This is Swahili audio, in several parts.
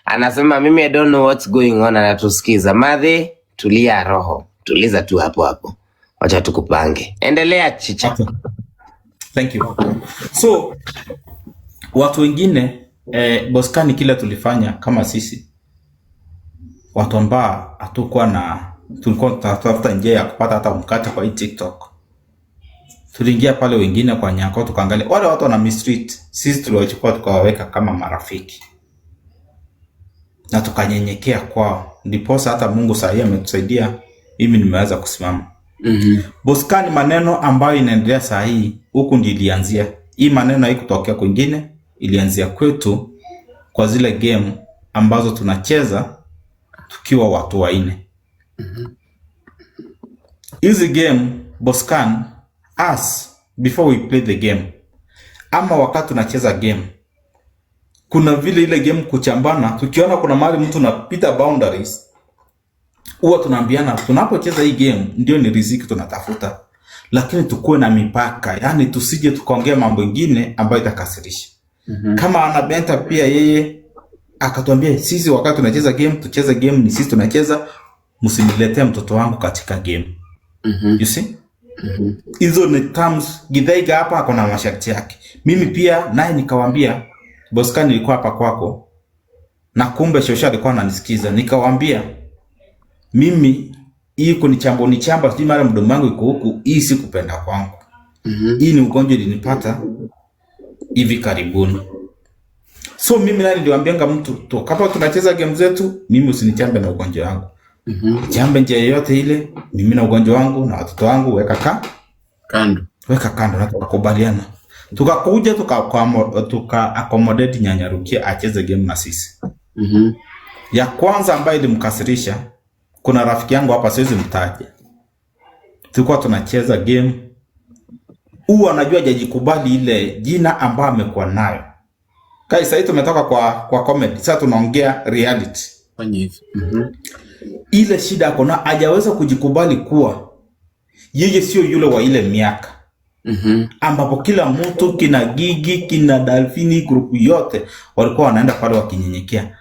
Anasema mimi I don't know what's going on, anatusikiza. Madhi, tulia roho. Tuliza tu hapo hapo. Wacha tukupange. Endelea Chicha. Okay. Thank you. So watu wengine Boskani kila tulifanya kama sisi watu ambao tulikuwa tunatafuta njia ya kupata hata mkate kwa hii TikTok. Tuliingia pale wengine kwa nyako tukaangalia wale watu wana mistreat, sisi tuliwachukua tukawaweka kama marafiki na tukanyenyekea kwao, ndipo hata Mungu sasa ametusaidia mimi nimeweza kusimama. Boskani maneno ambayo inaendelea saa hii huku ndio ilianzia. Hii maneno haikutokea kwingine, ilianzia kwetu kwa zile game ambazo tunacheza tukiwa watu wanne. Hizi game Boskan us before we play the game ama wakati tunacheza game, kuna vile ile game kuchambana, tukiona kuna mahali mtu unapita boundaries, huwa tunaambiana tunapocheza hii game ndio ni riziki tunatafuta, lakini tukue na mipaka, yani tusije tukaongea mambo mengine ambayo itakasirisha. Kama anabenta pia yeye akatuambia sisi wakati tunacheza game, tucheze game ni sisi tunacheza, msiniletee mtoto wangu katika game. You see? Hizo ni terms. Githaiga hapa akona masharti yake. Mimi pia naye nikawaambia Boskani nilikuwa hapa kwako na kumbe Shosha alikuwa ananisikiza, nikawaambia mimi hii kunichamba sijui mara mdomo wangu iko huku, hii si kupenda kwangu. Hii ni ugonjwa ulinipata hivi karibuni. So mimi nani niliwaambianga mtu to kama tunacheza game zetu, mimi usinichambe na ugonjwa wangu. Jambe njia yoyote ile, mimi na ugonjwa wangu na watoto wangu weka kando. Weka kando na tukakubaliana. Tukakuja tuka accommodate Nyanyarukia acheze game na sisi. Ya kwanza ambayo ilimkasirisha, kuna rafiki yangu hapa siwezi mtaje. Tulikuwa tunacheza game. Anajua hajajikubali ile jina ambayo amekuwa nayo. Kai sasa tumetoka kwa comedy. Sasa tunaongea reality. Fanya hivi. Ile shida akona hajaweza kujikubali kuwa yeye sio yule wa ile miaka. Ambapo kila mtu kina Gigi, kina Dalfini, group yote walikuwa wanaenda pale wakinyenyekea.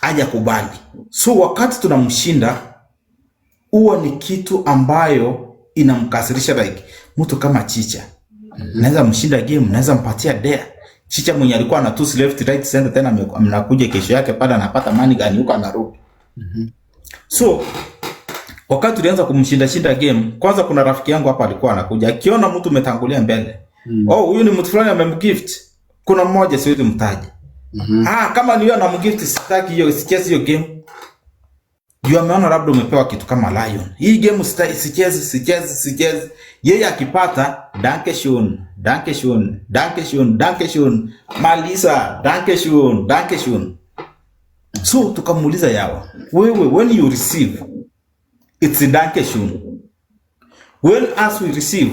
Haja kubali. So wakati tunamshinda, huwa ni kitu ambayo inamkasirisha, like mtu kama Chicha. Naweza mshinda game, naweza mpatia dare. Chicha mwenye alikuwa anatusi left right center, tena mnakuja kesho yake pale anapata money gani huko anarudi. So wakati tulianza kumshinda game, kwanza kuna rafiki yangu hapa alikuwa anakuja akiona mtu umetangulia mbele. Huyu ni mtu fulani amemgift. Kuna mmoja siwezi mtaje. Kama ni yeye anamgift sitaki hiyo, sicheze hiyo game. Juu ameona labda umepewa kitu kama Lion. Hii game sicheze. Yeye akipata danke schön. Malisa, danke schön. So tukamuuliza yawa, wewe when you receive it's danke schön. When as we receive,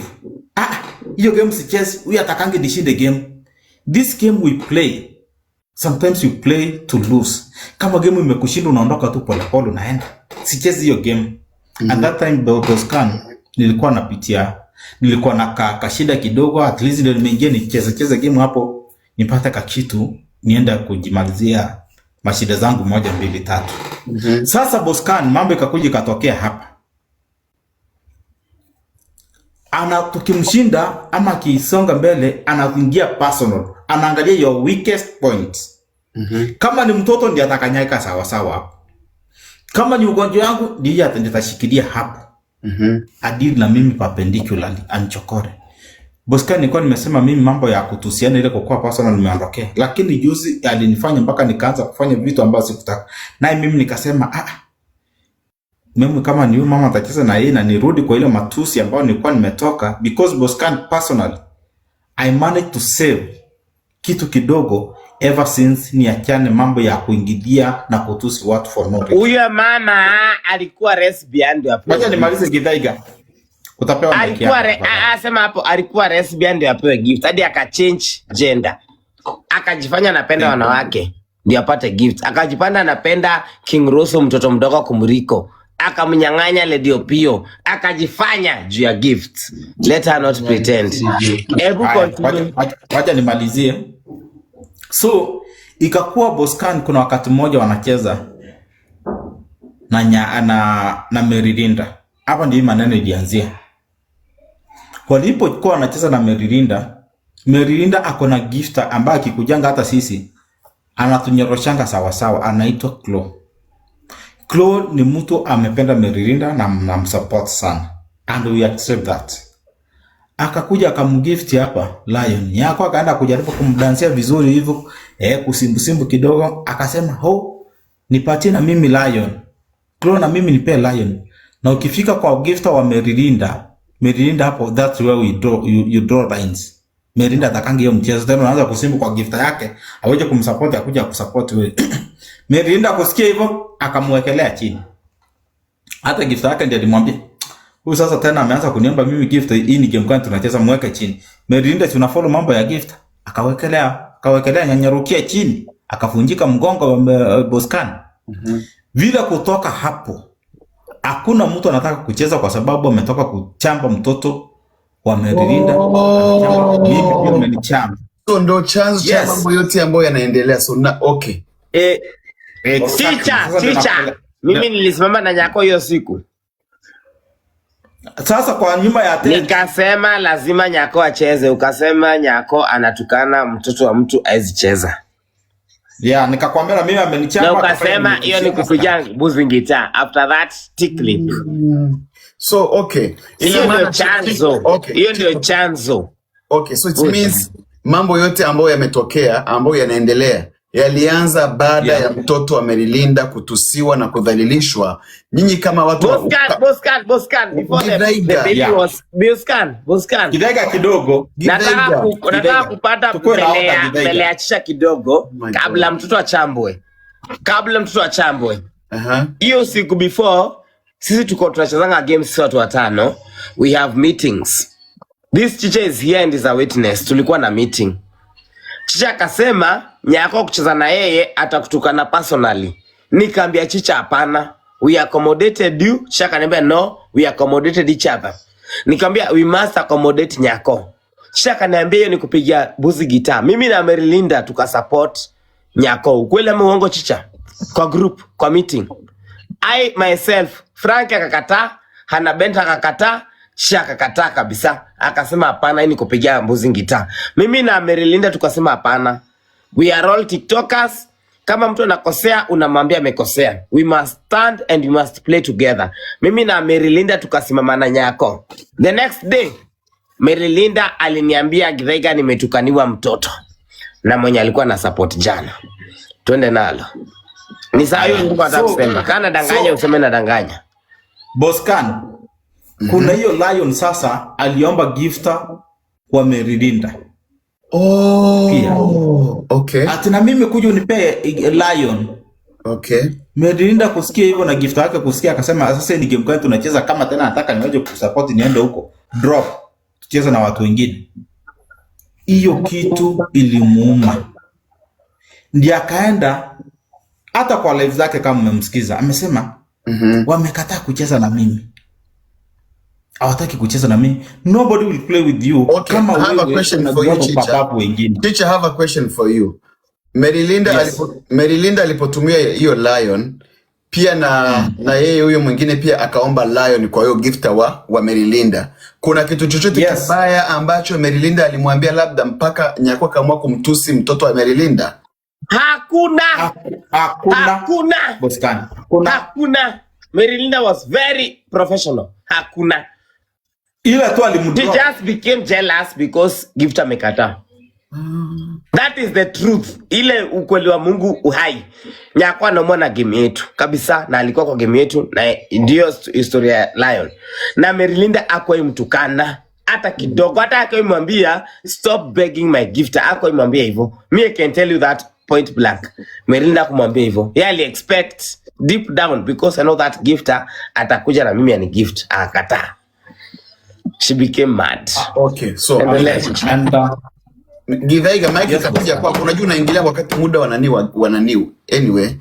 hiyo game sicheze, we atakange nishinde game. This game we play. Sometimes you play to lose. Kama game imekushinda unaondoka tu pole pole unaenda. Sicheze hiyo game. At that time Boskan nilikuwa na kashida kidogo, at least ndio nimeingia nicheze game hapo nipate kitu nienda kujimalizia mashida zangu 1 2 3. Sasa Boskan mambo ikakuja katokea hapa. Tukimshinda ama kisonga mbele anaingia personal. Anaangalia your weakest point. Kama ni mtoto ndiye atakanyaka sawa sawa hapo. Kama ni ugonjwa wangu ndiye atashikilia hapo. Adili na mimi perpendicularly anchokore. Boskan nilikuwa nimesema mimi mambo ya kutusiana ile kwa personal nimeondokea. Lakini juzi alinifanya mpaka nikaanza kufanya vitu ambavyo sikutaka. Na mimi nikasema mimi kama ni mama atacheza na yeye na nirudi kwa ile matusi ambayo nilikuwa nimetoka, because Boskan personally I managed to save kitu kidogo ever since niachane mambo ya kuingilia na kutusi watu for no reason. Huyo mama alikuwa lesbian ndio apewe. Wacha nimalize Githaiga. Utapewa mic yako. Sema hapo alikuwa lesbian ndio apewe gift. Hadi akachange gender. Akajifanya anapenda wanawake ndio apate gift. Akajipanda anapenda King Rosso mtoto mdogo kumriko. Akamnyang'anya Lady Opio, akajifanya juu ya gift. Let her not pretend. Wacha nimalizie. So Ikakuwa Boscan kuna wakati mmoja wanacheza na Merilinda. Hapa ndio maneno ilianzia. Walipokuwa wanacheza na Merilinda ako na gifter ambaye akikujanga hata sisi anatunyoroshanga sawa sawa, anaitwa Chloe. Chloe ni mtu amependa Merilinda na msupport sana, and we accept that. Akakuja akamgift hapa Lion yako, akaenda kujaribu kumdansia vizuri hivyo, kusimbu kidogo, akasema ho, nipatie na mimi Lion. Chloe na mimi nipe Lion. Na ukifika kwa gifter wa Merilinda hapo, that's where you draw lines. Merilinda atakangi hiyo mchezo tena, unaanza kusimbu kwa gifter yake, aweje kumsupport, akuja kusupport wewe. Merilinda kusikia hivyo akamwekelea chini. Hata gifter yake ndiye alimwambia, huyu sasa tena ameanza kuniomba mimi gift, hii ni game gani tunacheza, mweke chini. Merilinda si unafollow mambo ya gift, akawekelea nyanyarukia chini, akavunjika mgongo wa Boscan. Vile kutoka hapo hakuna mtu anataka kucheza kwa sababu ametoka kuchamba mtoto wa Merilinda. Mimi pia amenichamba. So ndo chanzo cha mambo yote ambayo yanaendelea. So na okay. Teacher. Mimi nilisimama na Nyako hiyo siku. Sasa kwa nyuma ya nikasema lazima Nyako acheze, ukasema Nyako anatukana mtoto wa mtu aizicheza. Yeah, nikakwambia na mimi amenichamba. Na ukasema hiyo ni kupiga buzi ngita. After that tickling. So okay. Hiyo ndio chanzo. Hiyo ndio chanzo. Okay, so it means mambo yote ambayo yametokea, ambayo yanaendelea, yalianza baada ya mtoto wa Merilinda kutusiwa na kudhalilishwa. Nyinyi kama watu Boscan before the baby was Boscan Githaiga kidogo, nataka kupata mbele ya Chicha kidogo kabla mtoto achambwe. Hiyo siku before sisi tuko tunachezanga games watu watano, we have meetings. This Chicha is here and is a witness. Tulikuwa na meeting. Chicha akasema Nyako kucheza na yeye atakutukana personally. Nikaambia Chicha hapana, we accommodated you. Chicha akaniambia no, we accommodated each other. Nikaambia we must accommodate Nyako. Chicha akaniambia hiyo ni kupigia buzi gitaa. Mimi na Merilinda tukasupport Nyako. Ukweli ama uongo Chicha? Kwa group, kwa meeting. I myself, Frank akakataa, Hannah Bent akakataa, Chicha akakataa kabisa. Akasema hapana, hii ni kupigia mbuzi gitaa. Mimi na Merilinda tukasema hapana. We are all TikTokers. Kama mtu anakosea unamwambia amekosea. We must stand and we must play together. Mimi na Merilinda tukasimama na Nyako. The next day Merilinda aliniambia Githaiga nimetukaniwa mtoto na mwenye alikuwa na support jana. Twende nalo. Ni saa hiyo ndio nataka kusema. Kana danganya useme na danganya. Boscan, kuna hiyo Lion sasa aliomba gifter kwa Merilinda. Okay. Ati na mimi kuja unipe Lion. Okay. Merilinda kusikia hivyo na gifter yake kusikia akasema sasa ni game gani tunacheza, kama tena nataka niwaje kusupport niende huko. Drop. Tucheze na watu wengine. Hiyo kitu ilimuuma. Ndiye akaenda hata kwa live zake kama mmemsikiza amesema wamekataa kucheza na mimi. Hawataki kucheza na mimi. Nobody will play with you. Okay, kama I have a question for you, Teacher, I have a question for you. Merilinda alipotumia hiyo Lion pia na yeye huyo mwingine pia akaomba Lion kwa hiyo gifter wa Merilinda. Kuna kitu chochote kibaya ambacho Merilinda alimwambia labda mpaka Nyako akaamua kumtusi mtoto wa Merilinda? Hakuna. Boscan. Hakuna. Merilinda was very professional. Hakuna. Ila tu alimdrop. He just became jealous because gifter amekataa. That is the truth. Ile ukweli wa Mungu uhai. Nyako anaomba game yetu kabisa, na alikuwa kwa game yetu, na ndio historia ya Lion. Na Merilinda hakuwa mtukana hata kidogo, hata akimwambia stop begging my gifter, hakuwa imwambia hivyo. Me I can tell you that point blank. Merilinda kumwambia hivyo. Yeye ali expect deep down because I know that gifter atakuja na mimi ani gift, akakataa. She became mad. Okay, so Githaiga Mike itakuja kwa unajua unaingilia wakati muda wananiu. Anyway,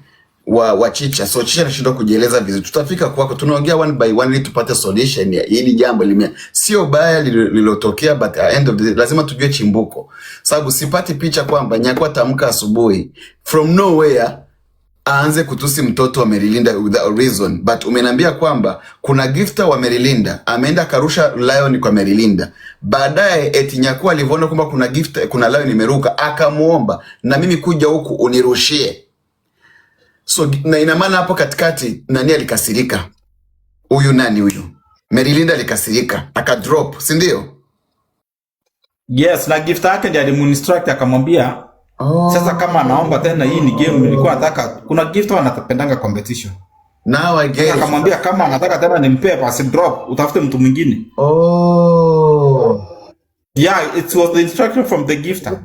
wa Chicha. So Chicha anashindwa kujieleza vizuri. Tutafika kwako, tunaongea one by one ili tupate solution ya hili jambo. Sio baya lililotokea, but at end of the day lazima tujue chimbuko. Sababu sipati picha kwamba Nyakwa tamka asubuhi from nowhere aanze kutusi mtoto wa Merilinda without reason. But umeniambia kwamba kuna gifter wa Merilinda ameenda karusha lion kwa Merilinda. Baadaye eti Nyakwa alivyoona kwamba kuna lion imeruka, akamuomba na mimi kuja huku unirushie. So na ina maana hapo katikati nani alikasirika? Huyu nani huyu? Merilinda alikasirika, akadrop, si ndio? Yes, na gifter yake ndiye alimuinstruct akamwambia, sasa kama anaomba tena hii ni game, nilikuwa nataka, kuna gifter wanapendanga competition. Now I get. Akamwambia kama anataka tena nimpe basi drop, utafute mtu mwingine. Yeah, it was the instruction from the gifter.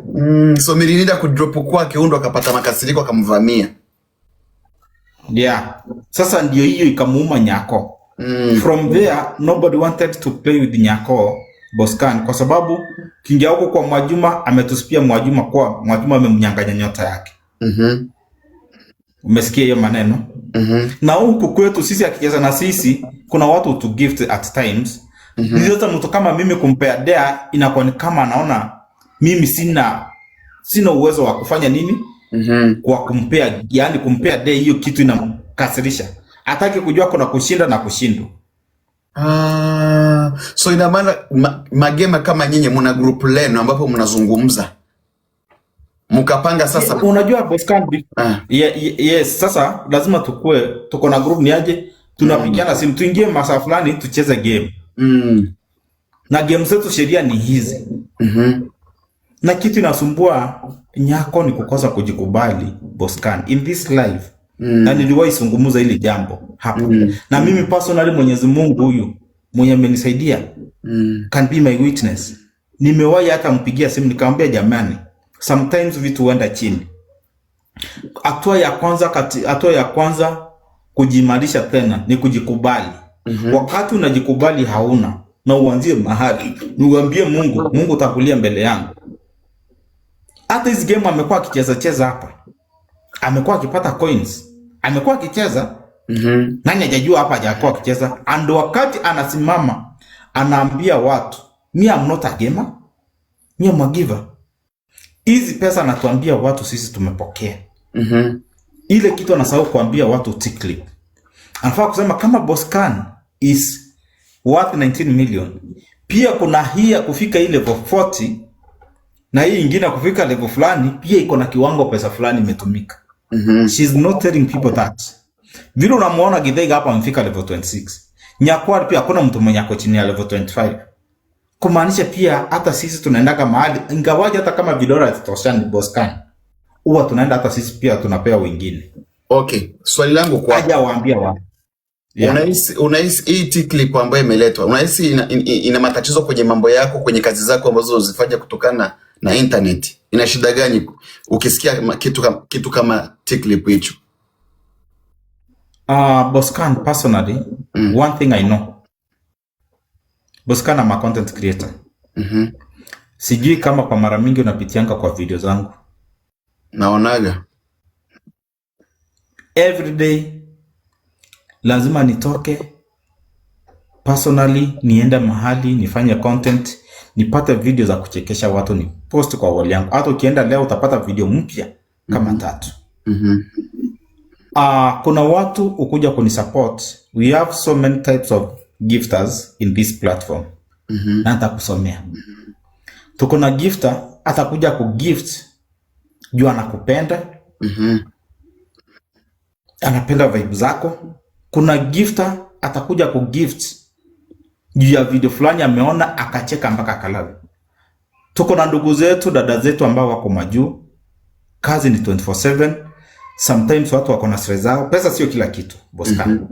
So Merilinda kudrop kwake ndo akapata makasiriko akamvamia. Yeah. Sasa ndio hiyo ikamuuma Nyako. From there nobody wanted to play with Nyako Boscan kwa sababu kingia huko kwa Mwajuma ametuspia Mwajuma kwa Mwajuma amemnyang'anya nyota yake. Umesikia hiyo maneno? Na huku kwetu sisi akicheza na sisi kuna watu to gift at times. Ndio mtu kama mimi kumpea dea inakuwa kama anaona mimi sina uwezo wa kufanya nini? Kwa kumpea, yani kumpea dea hiyo kitu inamkasirisha. Hataki kujua kuna kushinda na kushindwa. So ina maana magema kama nyinyi mna group lenu ambapo mnazungumza. Mkapanga sasa. Unajua Boscan yes, sasa lazima tuko na group ni aje? Tunapigiana simu tuingie masaa fulani tucheze game. Na game zetu sheria ni hizi. Na kitu inasumbua Nyako ni kukosa kujikubali Boscan in this life. Na niliwahi zungumza ile jambo hapo. Na mimi personally Mwenyezi Mungu huyu mwenye amenisaidia can be my witness. Nimewahi hata mpigia simu nikamwambia jamani, sometimes vitu huenda chini. Hatua ya kwanza kujimarisha tena ni kujikubali. Wakati unajikubali hauna na uanzie mahali, niwaambie Mungu utakulia mbele yangu. Hata this game amekuwa akicheza hapa. Amekuwa akipata coins. Amekuwa akicheza. Nani hajajua hapa hajakuwa akicheza. And wakati anasimama anaambia watu, me am not a gamer. Me am a giver. Hizi pesa anatuambia watu sisi tumepokea. Ile kitu anasahau kuambia watu T-Clip. Anafaa kusema kama Boscan is worth 19 million. Pia kuna hii ya kufika ile level 40 na hii ingine kufika level fulani pia iko na kiwango pesa fulani imetumika. She's not telling people that. Vile unamuona Githaiga hapa amefika level 26. Nyakwa pia hakuna mtu mwenye ako chini ya level 25. Kumaanisha pia hata sisi tunaendaga mahali ingawaje hata kama vidora zitoshani Boscan. Huwa tunaenda hata sisi pia tunapea wengine. Okay, swali langu kwa haja waambia wao. Unahisi hii T-Clip ambayo imeletwa, unahisi ina matatizo kwenye mambo yako, kwenye kazi zako ambazo uzifanya kutokana na internet? Ina shida gani ukisikia kitu kama T-Clip hicho? Boscan personally, one thing I know. Boscan am a content creator. Sijui kama kwa mara mingi unapitianga kwa video zangu. Naonaga. Every day lazima nitoke personally nienda mahali nifanye content, nipate video za kuchekesha watu, ni post kwa wall yangu. Hata ukienda leo utapata video mpya kama 3. Kuna watu ukuja kunisupport. We have so many types of gifters in this platform. Na nitakusomea. Tuko na gifter atakuja kugift juu anakupenda. Anapenda vibe zako. Kuna gifter atakuja kugift juu ya video fulani ameona akacheka mpaka akalala. Tuko na ndugu zetu, dada zetu ambao wako majuu. Kazi ni 24/7. Sometimes watu wako na stress zao. Pesa sio kila kitu, Boscan.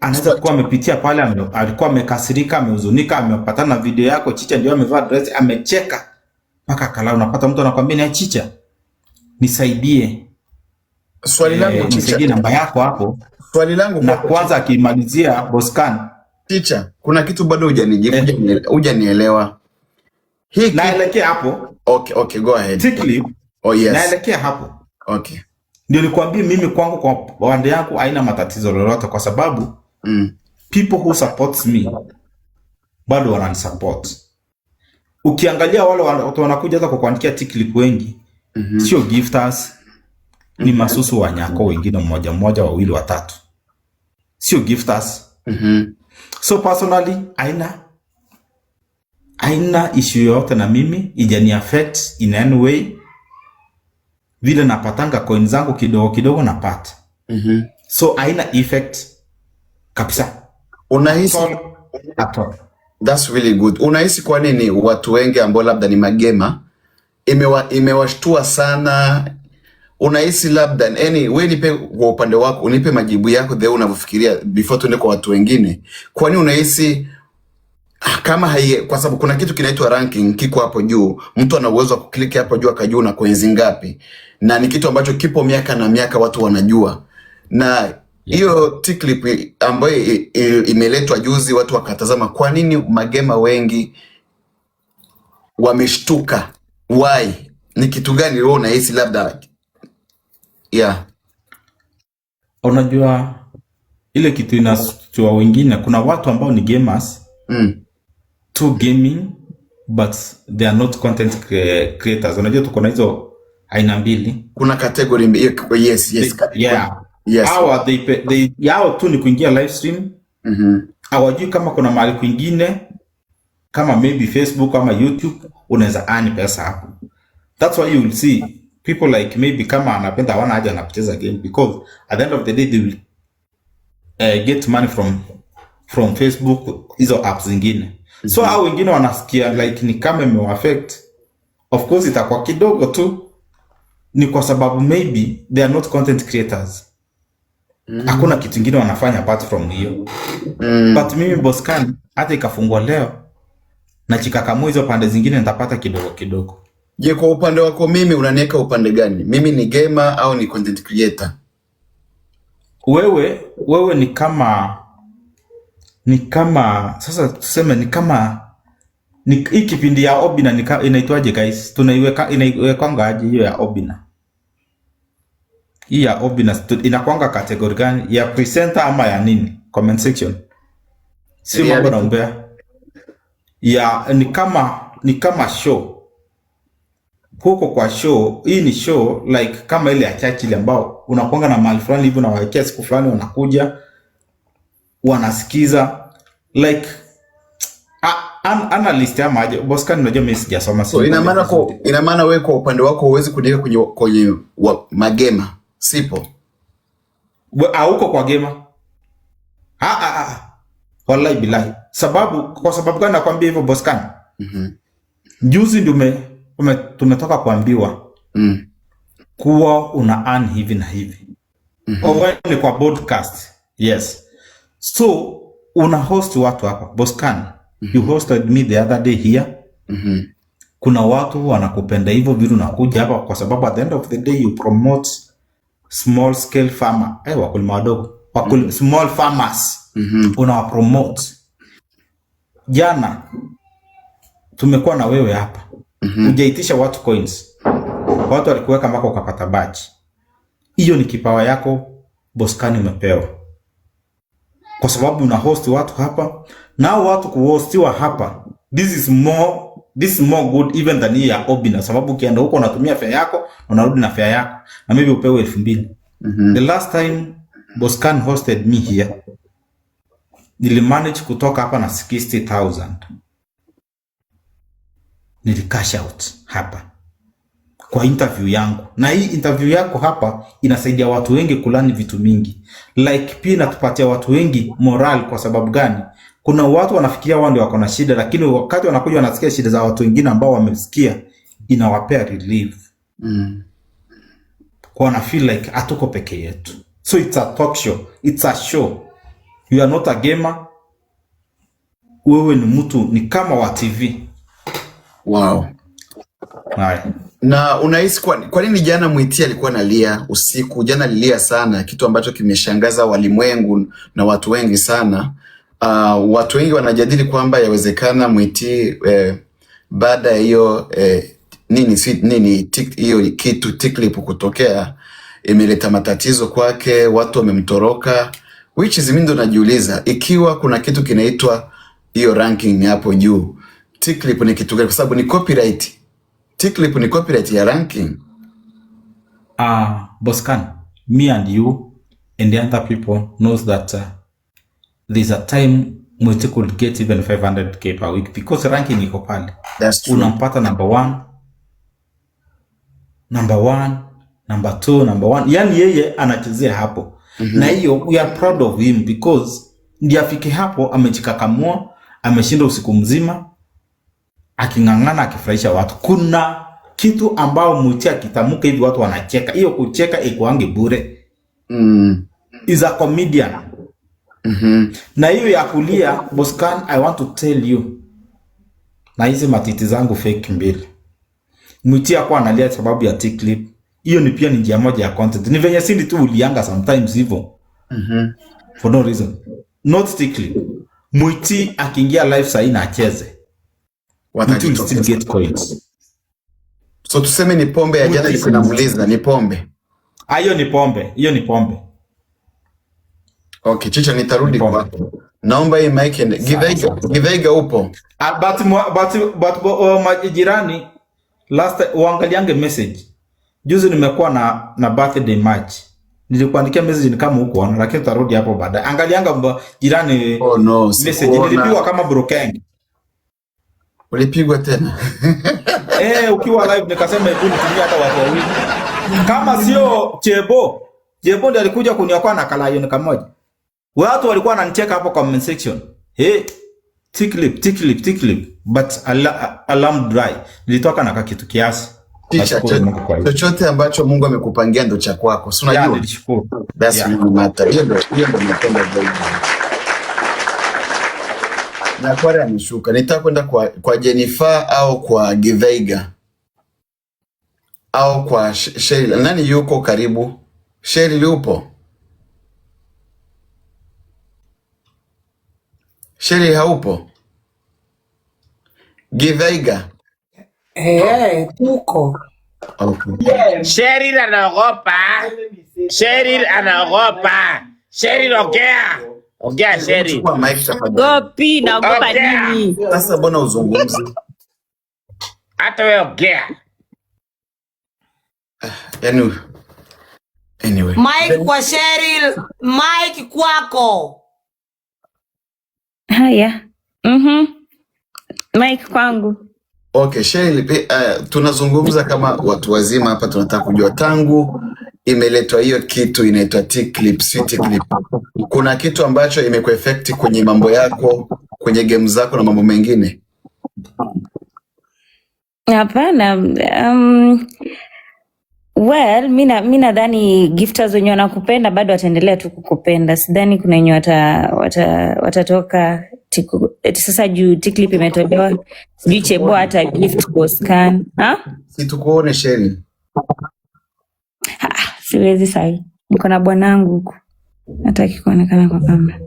Anaweza kuwa amepitia pale, alikuwa amekasirika, amehuzunika, amepatana na video yako, Chicha ndio amevaa dress, amecheka mpaka akalala. Unapata mtu anakuambia ni Chicha, nisaidie. Swali langu Chicha, nisaidie namba yako hapo. Swali langu na kwanza akimalizia Boscan, Chicha, kuna kitu bado hujanielewa. Naelekea hapo. Okay, go ahead. T-Clip. Oh yes. Naelekea hapo. Okay. Ndio nikwambie mimi kwangu kwa pande yangu haina matatizo lolote kwa sababu people who supports me bado wananisupport. Ukiangalia wale watu wanakuja hata kukuandikia TikTok wengi sio gifters, ni masusu wa nyako wengine mmoja mmoja, wawili, watatu, sio gifters. So personally haina issue yote na mimi, ijani affect in any way. Vile napatanga coin zangu kidogo kidogo napata. So haina effect kabisa. Unahisi that's really good. Unahisi kwa nini watu wengi ambao labda ni magema imewashtua sana? Unahisi labda wewe nipe kwa upande wako, unipe majibu yako the unavyofikiria before tuende kwa watu wengine. Kwa nini unahisi kama kwa sababu kuna kitu kinaitwa ranking kiko hapo juu, mtu ana uwezo wa kuklik hapo juu akajua na coins ngapi, na ni kitu ambacho kipo miaka na miaka watu wanajua, na hiyo TikTok ambayo imeletwa juzi watu wakatazama. Kwa nini magema wengi wameshtuka? Why? Ni kitu gani wewe unahisi labda? Unajua ile kitu inashtua wengine, kuna watu ambao ni gamers to gaming but they are not content creators. Unajua tuko na hizo aina mbili, kuna category mbili. Yes. Yao tu ni kuingia live stream. Hawajui kama kuna mahali kwingine kama maybe Facebook ama YouTube unaweza earn pesa hapo. That's why you will see people like maybe kama anapenda hawana haja na kucheza game, because at the end of the day they will get money from Facebook, hizo apps zingine. So hao wengine wanasikia like ni kama imewaffect. Of course itakuwa kidogo tu, ni kwa sababu maybe they are not content creators. Hakuna kitu kingine wanafanya apart from hiyo. But mimi Bosscan hata ikafungwa leo na chikakamua hizo pande zingine nitapata kidogo kidogo. Je, kwa upande wako mimi unaniweka upande gani? Mimi ni gamer au ni content creator? Wewe ni kama sasa tuseme ni kama hii kipindi ya Obina inaitwaje guys? Inaiwekanga aje hiyo ya Obina? Hii ya Obina inakwanga category gani? Ya presenter ama ya nini? Comment section. Si mambo naombea. Ni kama show. Huko kwa show, hii ni show like kama ile ya Churchill ambao unakuanga na mahali fulani hivi na wawekea siku fulani wanakuja wanasikiza like analyst ama aje. Bosscan unajua mimi sijasoma. So ina maana wewe kwa upande wako huwezi kuniweka kwenye magema, sipo? Huko kwa gema. Wallahi billahi. Kwa sababu gani nakwambia hivyo Bosscan? Juzi ndio tumetoka kuambiwa kuwa una earn hivi na hivi. Ni kwa podcast. Yes. So una host watu hapa Bosscan. You hosted me the other day here. Kuna watu wanakupenda hivyo vile unakuja hapa kwa sababu at the end of the day you promote small scale farmer. Wakulima wadogo. Small farmers. Una promote. Jana tumekuwa na wewe hapa. Hujaitisha watu coins. Watu walikuweka mpaka ukapata badge. Hiyo ni kipawa yako Bosscan umepewa. Kwa sababu una host watu hapa. Na watu kuhostiwa hapa. This is more good even than hii ya Obina. Sababu ukienda huko unatumia fare yako, unarudi na fare yako. Na maybe upewe 2,000. The last time Bosscan hosted me here, nilimanage kutoka hapa na 60,000. Nilikash out hapa kwa interview yangu. Na hii interview yako hapa inasaidia watu wengi kulani vitu mingi. Like pia inatupatia watu wengi moral. Kwa sababu gani? Kuna watu wanafikiria wao ndio wako na shida, lakini wakati wanakuja wanasikia shida za watu wengine ambao wamesikia, inawapea relief. Kwa wana feel like hatuko peke yetu. So it's a talk show. It's a show. You are not a gamer. Wewe ni mtu ni kama wa TV. Wow. Na unahisi kwa nini jana Mwiti alikuwa analia usiku? Jana alilia sana, kitu ambacho kimeshangaza walimwengu na watu wengi sana. Watu wengi wanajadili kwamba yawezekana Mwiti baada ya hiyo hiyo kitu TikTok kutokea, imeleta matatizo kwake, watu wamemtoroka, which is mimi ndo najiuliza ikiwa kuna kitu kinaitwa hiyo ranking hapo juu, Tiklip ni kitu gani? Kwa sababu ni copyright. Tiklip ni copyright ya ranking. Boscan, me and you and the other people knows that there's a time Mwiti could get even 500k per week because ranking iko pale. That's true. Unampata number 1, number 2, number 1. Yani yeye anachezea hapo. Na hiyo we are proud of him because ndiye afike hapo amejikakamua, ameshinda usiku mzima akingangana akifurahisha watu. Kuna kitu ambao Mwiti akitamuka hivi watu wanacheka. Hiyo kucheka ikuange bure. Is a comedian. Na hiyo ya kulia, Boscan, I want to tell you, na hizi matiti zangu fake mbili, Mwiti hakuwa analia sababu ya Tiklip. Hiyo ni pia ni njia moja ya content. Ni venye sindi tu ulianga sometimes hivyo. For no reason. Not Tiklip. Mwiti akiingia live sahi na acheze, Mwiti will still get coins. So tuseme ni pombe ya jana ilikuwa inamuliza, ni pombe. Hiyo ni pombe, hiyo ni pombe. Okay, Chicha nitarudi kwa. Naomba hii mic and Githaiga upo. But majirani last uangaliange message. Juzi nimekuwa na birthday match. Nilikuandikia message ni kama huko ona, lakini tarudi hapo baadaye. Angalianga jirani. Oh no, message nilipigwa kama brokeng. Ulipigwa tena. Ukiwa live nikasema hebu nitumie hata watu wawili. Kama sio Chebo ndiye alikuja kuniokoa na kalayo kamoja. Watu walikuwa wananicheka hapo comment section. Tiklip, but alarm dry. Nilitoka na kitu kiasi. Chochote ambacho Mungu amekupangia ndo cha kwako. Si unajua? Nilishukuru. That's really matter. Hiyo ndo napenda zaidi. Na kwa ameshuka. Nitaka kwenda kwa Jennifer au kwa Githaiga au kwa Sheryl. Nani yuko karibu? Sheryl yupo? Sheryl haupo? Githaiga? Tuko. Okay. Sheryl anaogopa. Sheryl ongea. Ongea Sheryl. Chukua mic tafadhali. Gopi naogopa nini? Sasa mbona uzungumze? Hata wewe ongea. Anyway. Mike kwa Sheryl, Mike kwako. Haya. Mike kwangu. Okay, Sheryl, tunazungumza kama watu wazima hapa, tunataka kujua tangu imeletwa hiyo kitu inaitwa Tiklip, Sweet Clip. Kuna kitu ambacho imekuaffect kwenye mambo yako, kwenye game zako na mambo mengine? Hapana. Well, mi nadhani gifters wenye wanakupenda bado wataendelea tu kukupenda. Sidhani kuna wenye watatoka sasa juu Tiklip imetolewa. Sijui Chebo hata gift Boscan. Si tukuone Sheryl. Siwezi sahi. Niko na bwanangu huko. Hataki kuonekana kwa kamera.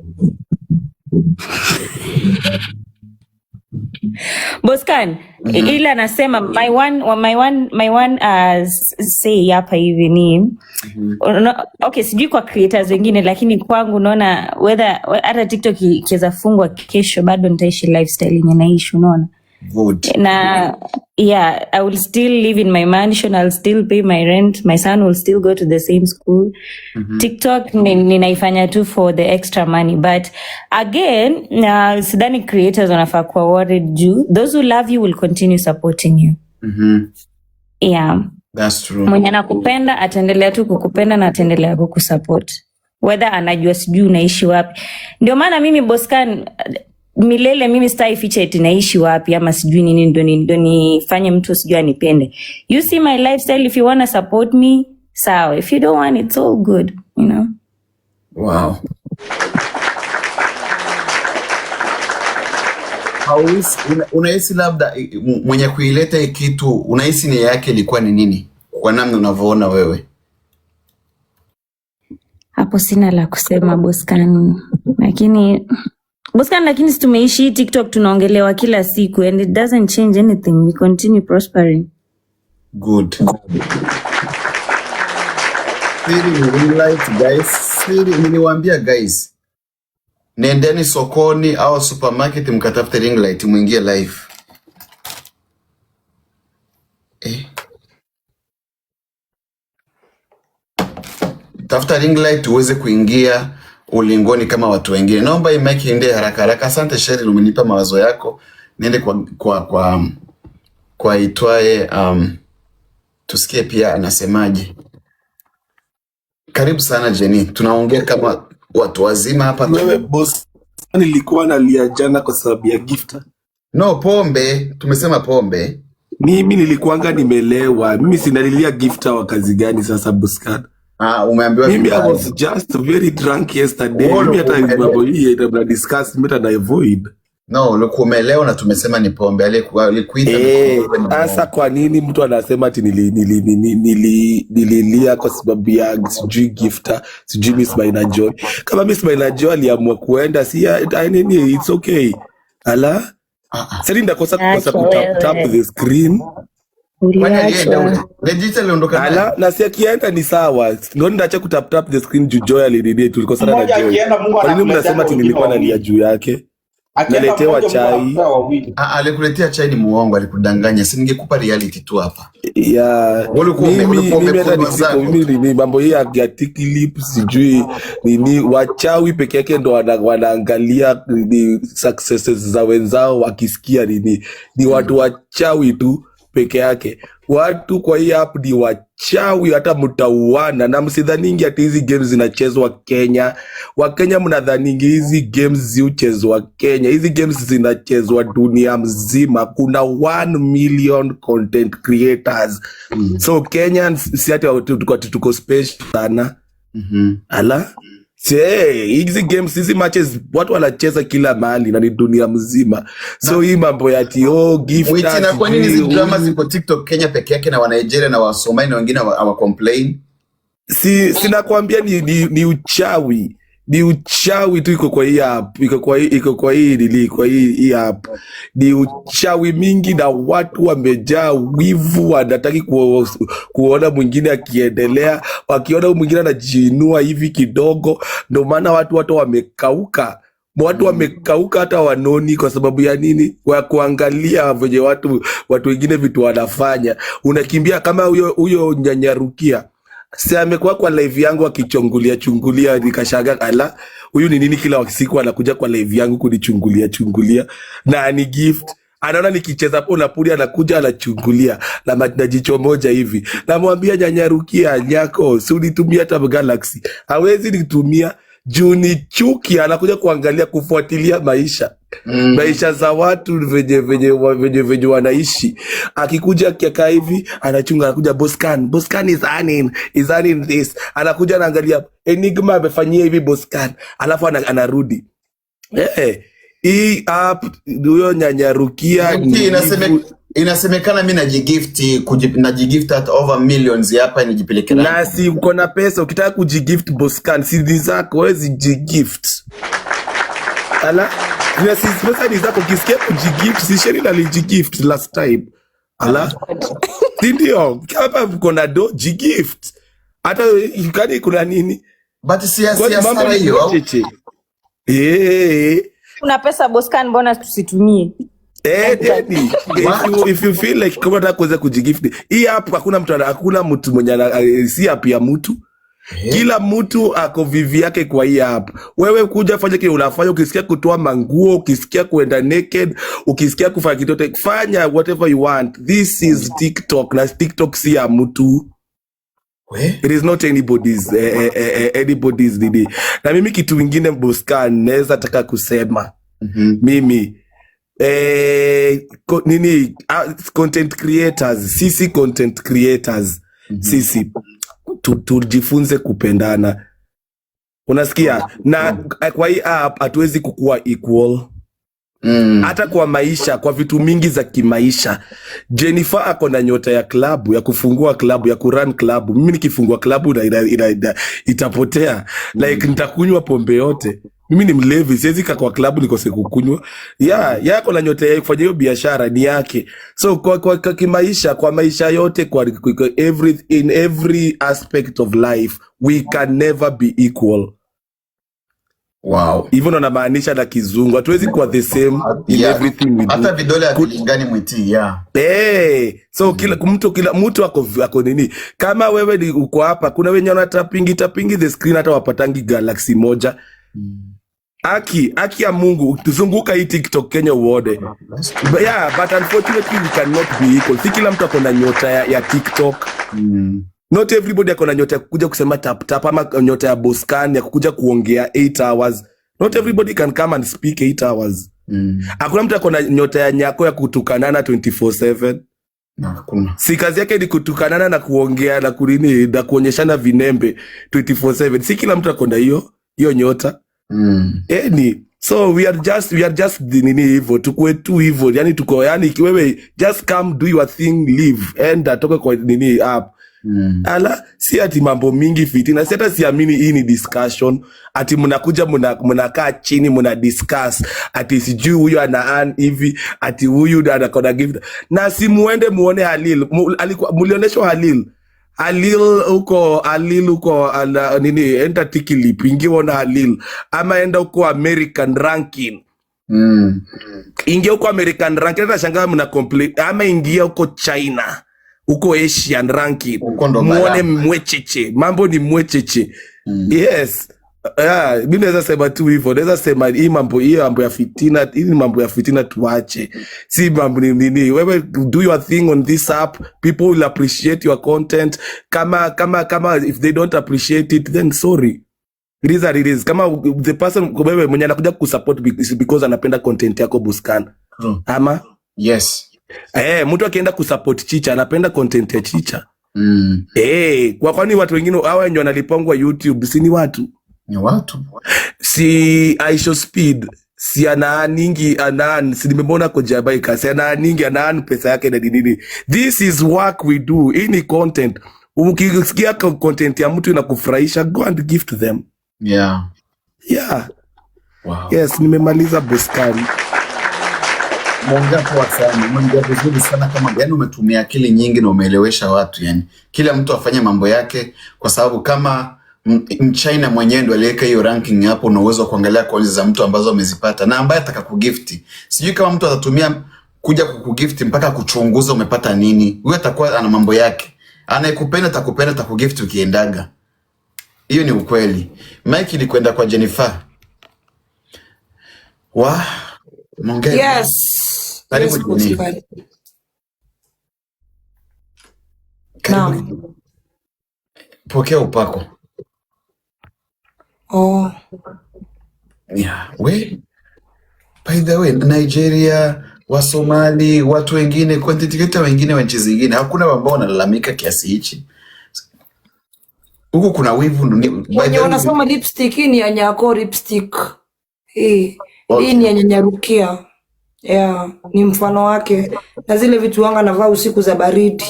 Boscan, ila nasema my one say hapa hivi ni okay, sijui kwa creators wengine, lakini kwangu naona whether hata TikTok ikiweza fungwa kesho bado nitaishi lifestyle yenye naishi, unaona. Good. Na yeah, I will still live in my mansion, I'll still pay my rent, my son will still go to the same school. TikTok ninaifanya tu for the extra money, but again sidhani creators wanafaa kuwa worried juu those who love you will continue supporting you. Yeah, that's true. Mwenye anakupenda ataendelea tu kukupenda na ataendelea kukusupport whether anajua sijui unaishi wapi. Ndio maana mimi Boscan milele mimi stai feature eti naishi wapi ama sijui nini ndo nifanye mtu sijui anipende. You see my lifestyle, if you want to support me, sawa. If you don't want, it's all good, you know. Wow. Unahisi labda mwenye kuileta hii kitu, unahisi nia yake ilikuwa ni nini? Kwa namna unavyoona wewe. Hapo sina la kusema Boscan. Lakini si tumeishi TikTok tunaongelewa kila siku and it doesn't change anything. We continue prospering. Good. siri ni ring light guys. Siri niliwaambia guys. Nendeni sokoni au supermarket mkatafute ring light muingie live. Tafuta ring light uweze kuingia ulingoni kama watu wengine. Naomba hii mic iende haraka haraka. Asante Cheryl, umenipa mawazo yako. Niende kwa itwaye tusikie pia anasemaje. Karibu sana Jenny. Tunaongea kama watu wazima hapa. Wewe boss, nilikuwa nalia jana kwa sababu ya gifta. No, pombe. Tumesema pombe. Mimi nilikuanga nimelewa. Mimi sinalilia gifta wa kazi gani sasa Boscan? Umeambiwa mimi I was just very drunk yesterday. Mimi hata mambo hii ita discuss mimi na avoid. No, umelewa na tumesema ni pombe. Alikuita sasa kwa nini mtu anasema ati nililia kwa sababu ya sijui gifta, sijui Miss Maina Joy. Kama Miss Maina Joy aliamua kuenda, si nini, it's okay. Ala? Sasa ndakosa tap the screen. Ala, na si akienda ni sawa. Ndio ndacha kutap the screen juu Joy alididie tulikosana na Joy. Kwa nini mnasema ati nilikuwa nalia juu yake? Naletewa chai. Alikuletea chai ni muongo, alikudanganya. Si ningekupa reality tu hapa. Mimi mambo hii ya tick lips sijui nini, wachawi peke yake ndo wanaangalia ni successes za wenzao wakisikia nini. Ni watu wachawi tu peke yake. Watu kwa hii app ni wachawi, hata mtauana. Na msidhaningi ati hizi games zinachezwa Kenya. Wakenya mnadhaningi hizi games ziuchezwa Kenya. Hizi games zinachezwa dunia mzima. Kuna 1 million content creators. So Kenyans si ati tuko special sana. Ala? Hizi games, hizi matches watu wanacheza kila mahali na ni dunia mzima. So hii mambo ya ati gift. Na kwa nini hizi drama ziko TikTok Kenya peke yake na wa Nigeria na wa Somalia na wengine hawa complain? Sinakwambia ni uchawi. Ni uchawi tu iko kwa hii app, iko kwa hii app. Ni uchawi mingi na watu wamejaa wivu, wanataki kuona mwingine akiendelea, wakiona mwingine anajiinua hivi kidogo. Ndio maana watu wamekauka. Watu wamekauka hata wanoni kwa sababu ya nini? Kwa kuangalia venye watu wengine vitu wanafanya. Unakimbia kama huyo Nyanyarukia. Si amekuwa kwa live yangu akichungulia nikashaga, ala, huyu ni nini kila siku anakuja kwa live yangu kunichungulia na ni gift. Anaona nikicheza pona puli anakuja anachungulia na jicho moja hivi. Namwambia Nyanyarukia nyako, si unitumia hata Galaxy. Hawezi nitumia juu ni chuki, anakuja kuangalia kufuatilia maisha za watu venye wanaishi. Akikuja akiaka hivi anachunga, anakuja Boscan is earning this. Anakuja anaangalia Enigma amefanyia hivi Boscan, alafu anarudi. Hii app huyo Nyanyarukia inasemekana mimi najigift at over millions hapa nijipeleke na si uko na pesa. Ukitaka kujigift Boscan, si zako wewe zijigift. Ala, na si pesa ni zako, kisikia kujigift. Si Cheryl alijigift last time. Ala, ndio kama uko na do jigift. Hata ukani kuna nini? But si hasara hiyo. Kuna pesa Boscan, mbona tusitumie? Daddy, if you feel like kama unataka kuweza kujigift, hii app hakuna mtu mwenye si app ya mtu. Kila mtu ako vivi yake kwa hii app. Wewe kuja fanya kile unafanya, ukisikia kutoa manguo, ukisikia kuenda naked, ukisikia kufanya kitu, fanya whatever you want. This is TikTok, na TikTok si ya mtu. It is not anybody's nini. Na mimi kitu kingine Boscan naweza taka kusema. Mimi content creators, sisi content creators, sisi tujifunze kupendana. Unasikia? Na kwa hii app hatuwezi kukua equal. Hata kwa maisha, kwa vitu mingi za kimaisha. Jennifer ako na nyota ya klabu, ya kufungua klabu, ya kurun klabu. Mimi nikifungua klabu itapotea. Like nitakunywa pombe yote. Mimi ni mlevi, siwezi kaa kwa klabu nikose kukunywa. Yako na nyota ya kufanya hiyo biashara ni yake. So kwa kimaisha, kwa maisha yote, kwa in every aspect of life, we can never be equal. Wow. Hivyo ndo namaanisha na kizungu. Hatuwezi kuwa the same in everything we do. Hata vidole havilingani mwiti, So kila mtu ako nini? Kama wewe ni uko hapa, kuna wenye wanatapingi the screen hata wapatangi galaxy moja. Aki ya Mungu, tuzunguka hii TikTok Kenya uode. But unfortunately we cannot be equal. Si kila mtu ako na nyota ya TikTok. Not everybody ako na nyota ya kukuja kusema tap ama nyota ya Boscan ya kukuja kuongea 8 hours. Not everybody can come and speak 8 hours. Hakuna mtu ako na nyota ya nyako ya kutukanana 24/7. Hakuna. Si kazi yake ni kutukanana na kuongea na kunini na kuonyeshana vinembe 24/7. Si kila mtu ako na hiyo nyota. So we are just nini hivyo, tukue tu hivyo, yani tuko, yani wewe just come do your thing, live, enda toka kwa nini up. Ala, si ati mambo mingi fitina, si hata siamini hii ni discussion, ati mnakuja mnakaa chini mna discuss, ati sijui huyu ana hivi, ati huyu anakona gift, na si muende muone Halil, mulioneshwa Halil uko nini, enda Tikilip ingiona Halil, ama enda uko American ranking. Ingia uko American ranking, hata shangaa mna complain, ama ingia uko China, uko Asian ranking, muone mwecheche, mambo ni mwecheche. Yes. Mimi naweza sema tu hivyo, naweza sema hii mambo ya fitina, hii mambo ya fitina tuache. Si mambo nini, wewe do your thing on this app, people will appreciate your content. Kama if they don't appreciate it, then sorry. It is what it is. Kama the person wewe mwenye anakuja kusupport because anapenda content yako Boscan. Ama? Yes. Mtu akienda kusupport Chicha, anapenda content ya Chicha. Kwani watu wengine hawa wenye wanalipangwa YouTube, si ni watu? Ni watu. Si Aisho Speed, si si nimemona kwa Jabaika, si anaan pesa yake na nini. This is work we do. Hii ni content. Ukisikia content ya mtu inakufurahisha, go and give to them. Yeah. Wow. Yes, nimemaliza Boscan. Mwongea poa sana, mwongea vizuri sana, kama yani umetumia akili nyingi na umeelewesha watu, yani kila mtu afanye mambo yake, kwa sababu kama Mchina mwenyewe ndo aliweka hiyo ranking hapo, una uwezo kuangalia calls za mtu ambazo amezipata na ambaye ataka kugifti. Sijui kama mtu atatumia kuja kukugifti mpaka kuchunguza umepata nini. Huyo atakuwa ana mambo yake. Anayekupenda atakugifti ukiendaga. Hiyo ni ukweli. Mike ilikwenda kwa Jennifer. Mongea. Yes. Karibu Yes, karibu. Pokea upako. By the way, Nigeria, wa Somali, watu wengine, content creator wengine wa nchi zingine, hakuna ambao wanalalamika kiasi hichi. Huku kuna wivu. Wenye wanasema lipstick hii ni ya Nyako lipstick. Hii ni ya Nyanyarukia. Ni mfano wake. Na zile vitu wanga navaa usiku za baridi.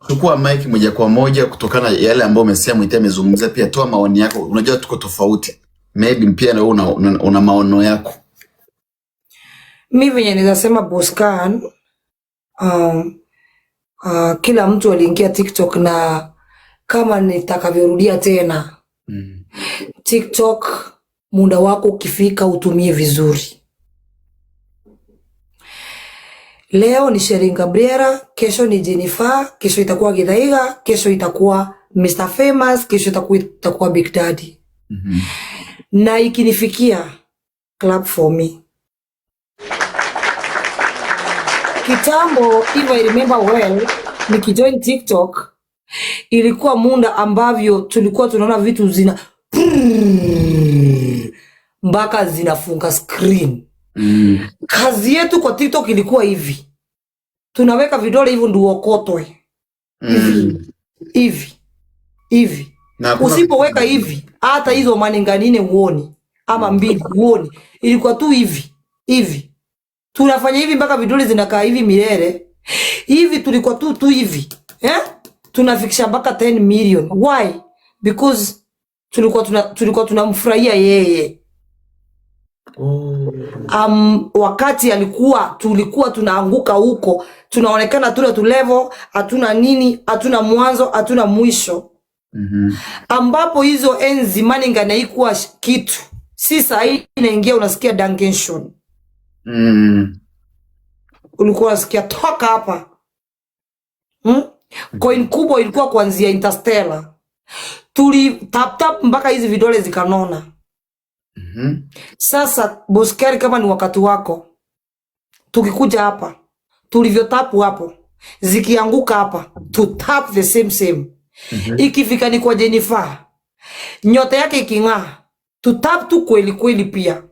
Chukua mic moja kwa moja kutokana yale ambayo umesema, Mwite amezungumza, pia toa maoni yako. Unajua tuko tofauti. Maybe pia na una maono yako. Mimi venye ninasema Boscan, kila mtu aliingia TikTok, na kama nitakavyorudia tena, TikTok muda wako ukifika utumie vizuri. Leo ni Sherin Gabriela, kesho ni Jennifer, kesho itakuwa Githaiga, kesho itakuwa Mr. Famous, kesho itakuwa Big Daddy. Na ikinifikia clap for me. Kitambo, if I remember well, nikijoin TikTok, ilikuwa muda ambavyo tulikuwa tunaona vitu mpaka zinafunga screen. Kazi yetu kwa TikTok ilikuwa hivi. Tunaweka vidole hivyo ndio okotwe. Hivi. Usipoweka hivi, hata hizo maninganine uoni ama mbili uoni. Ilikuwa tu hivi. Tunafanya hivi mpaka vidole zinakaa hivi milele. Hivi tulikuwa tu hivi. Tunafikisha mpaka 10 million. Why? Because tulikuwa tunamfurahia yeye. Wakati tulikuwa tunaanguka huko, tunaonekana tule tu level, hatuna nini, hatuna mwanzo, hatuna mwisho. Ambapo hizo enzi Maninga naikuwa kitu. Si sahi inaingia unasikia Duncanshon. Ulikuwa unasikia toka hapa. Coin kubwa ilikuwa kuanzia Interstellar. Tuli tap mpaka hizi vidole zikanona. Sasa Boskari, kama ni wakati wako, tukikuja hapa, tulivyo tapu hapo, zikianguka hapa, to tap the same. Ikifika ni kwa Jennifer, nyota yake iking'aa, to tap tu kweli pia.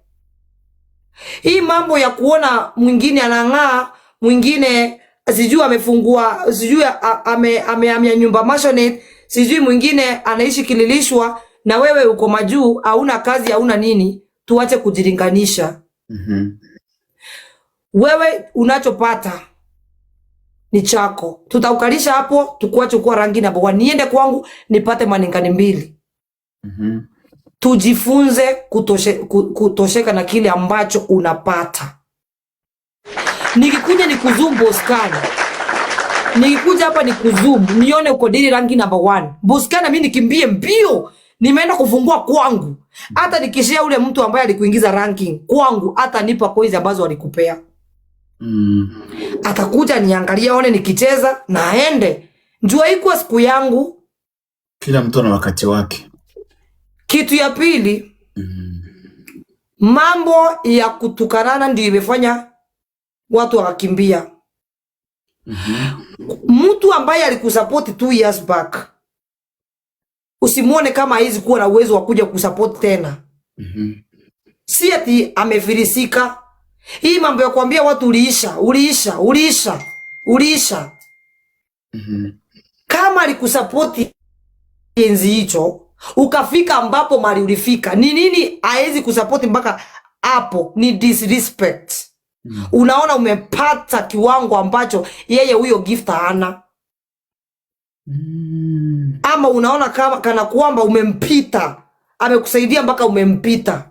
Hii mambo ya kuona mwingine anang'aa, mwingine sijui amefungua, sijui amehamia nyumba maisonette, sijui mwingine anaishi Kililishwa na wewe uko majuu, hauna kazi, hauna nini, tuache kujilinganisha. Wewe unachopata ni chako. Tutaukalisha hapo, tukuache kuwa rangi na bawa. Niende kwangu nipate maningani mbili. Tujifunze kutosheka na kile ambacho unapata. Nikikuja ni kuzoom Boskani. Nikikuja hapa ni kuzoom, nione uko dili rangi number 1. Boskani mimi nikimbie mbio, nimeenda kufungua kwangu. Hata nikishia ule mtu ambaye alikuingiza ranking kwangu, hata nipa coins ambazo walikupea. Atakuja niangalia aone nikicheza na aende. Njua ikuwa siku yangu. Kila mtu ana wakati wake. Kitu ya pili, mambo ya kutukanana ndio imefanya watu wakakimbia. Mtu ambaye alikusupport 2 years back, usimuone kama hizi kuwa na uwezo wa kuja kusupport tena. Si ati amefilisika. Hii mambo ya kuambia watu uliisha. Kama alikusupport enzi hicho, ukafika ambapo mali ulifika, ni nini haezi kusupport mpaka hapo? Ni disrespect. Unaona umepata kiwango ambacho yeye huyo gift hana. Ama unaona kama kana kwamba umempita, amekusaidia mpaka umempita.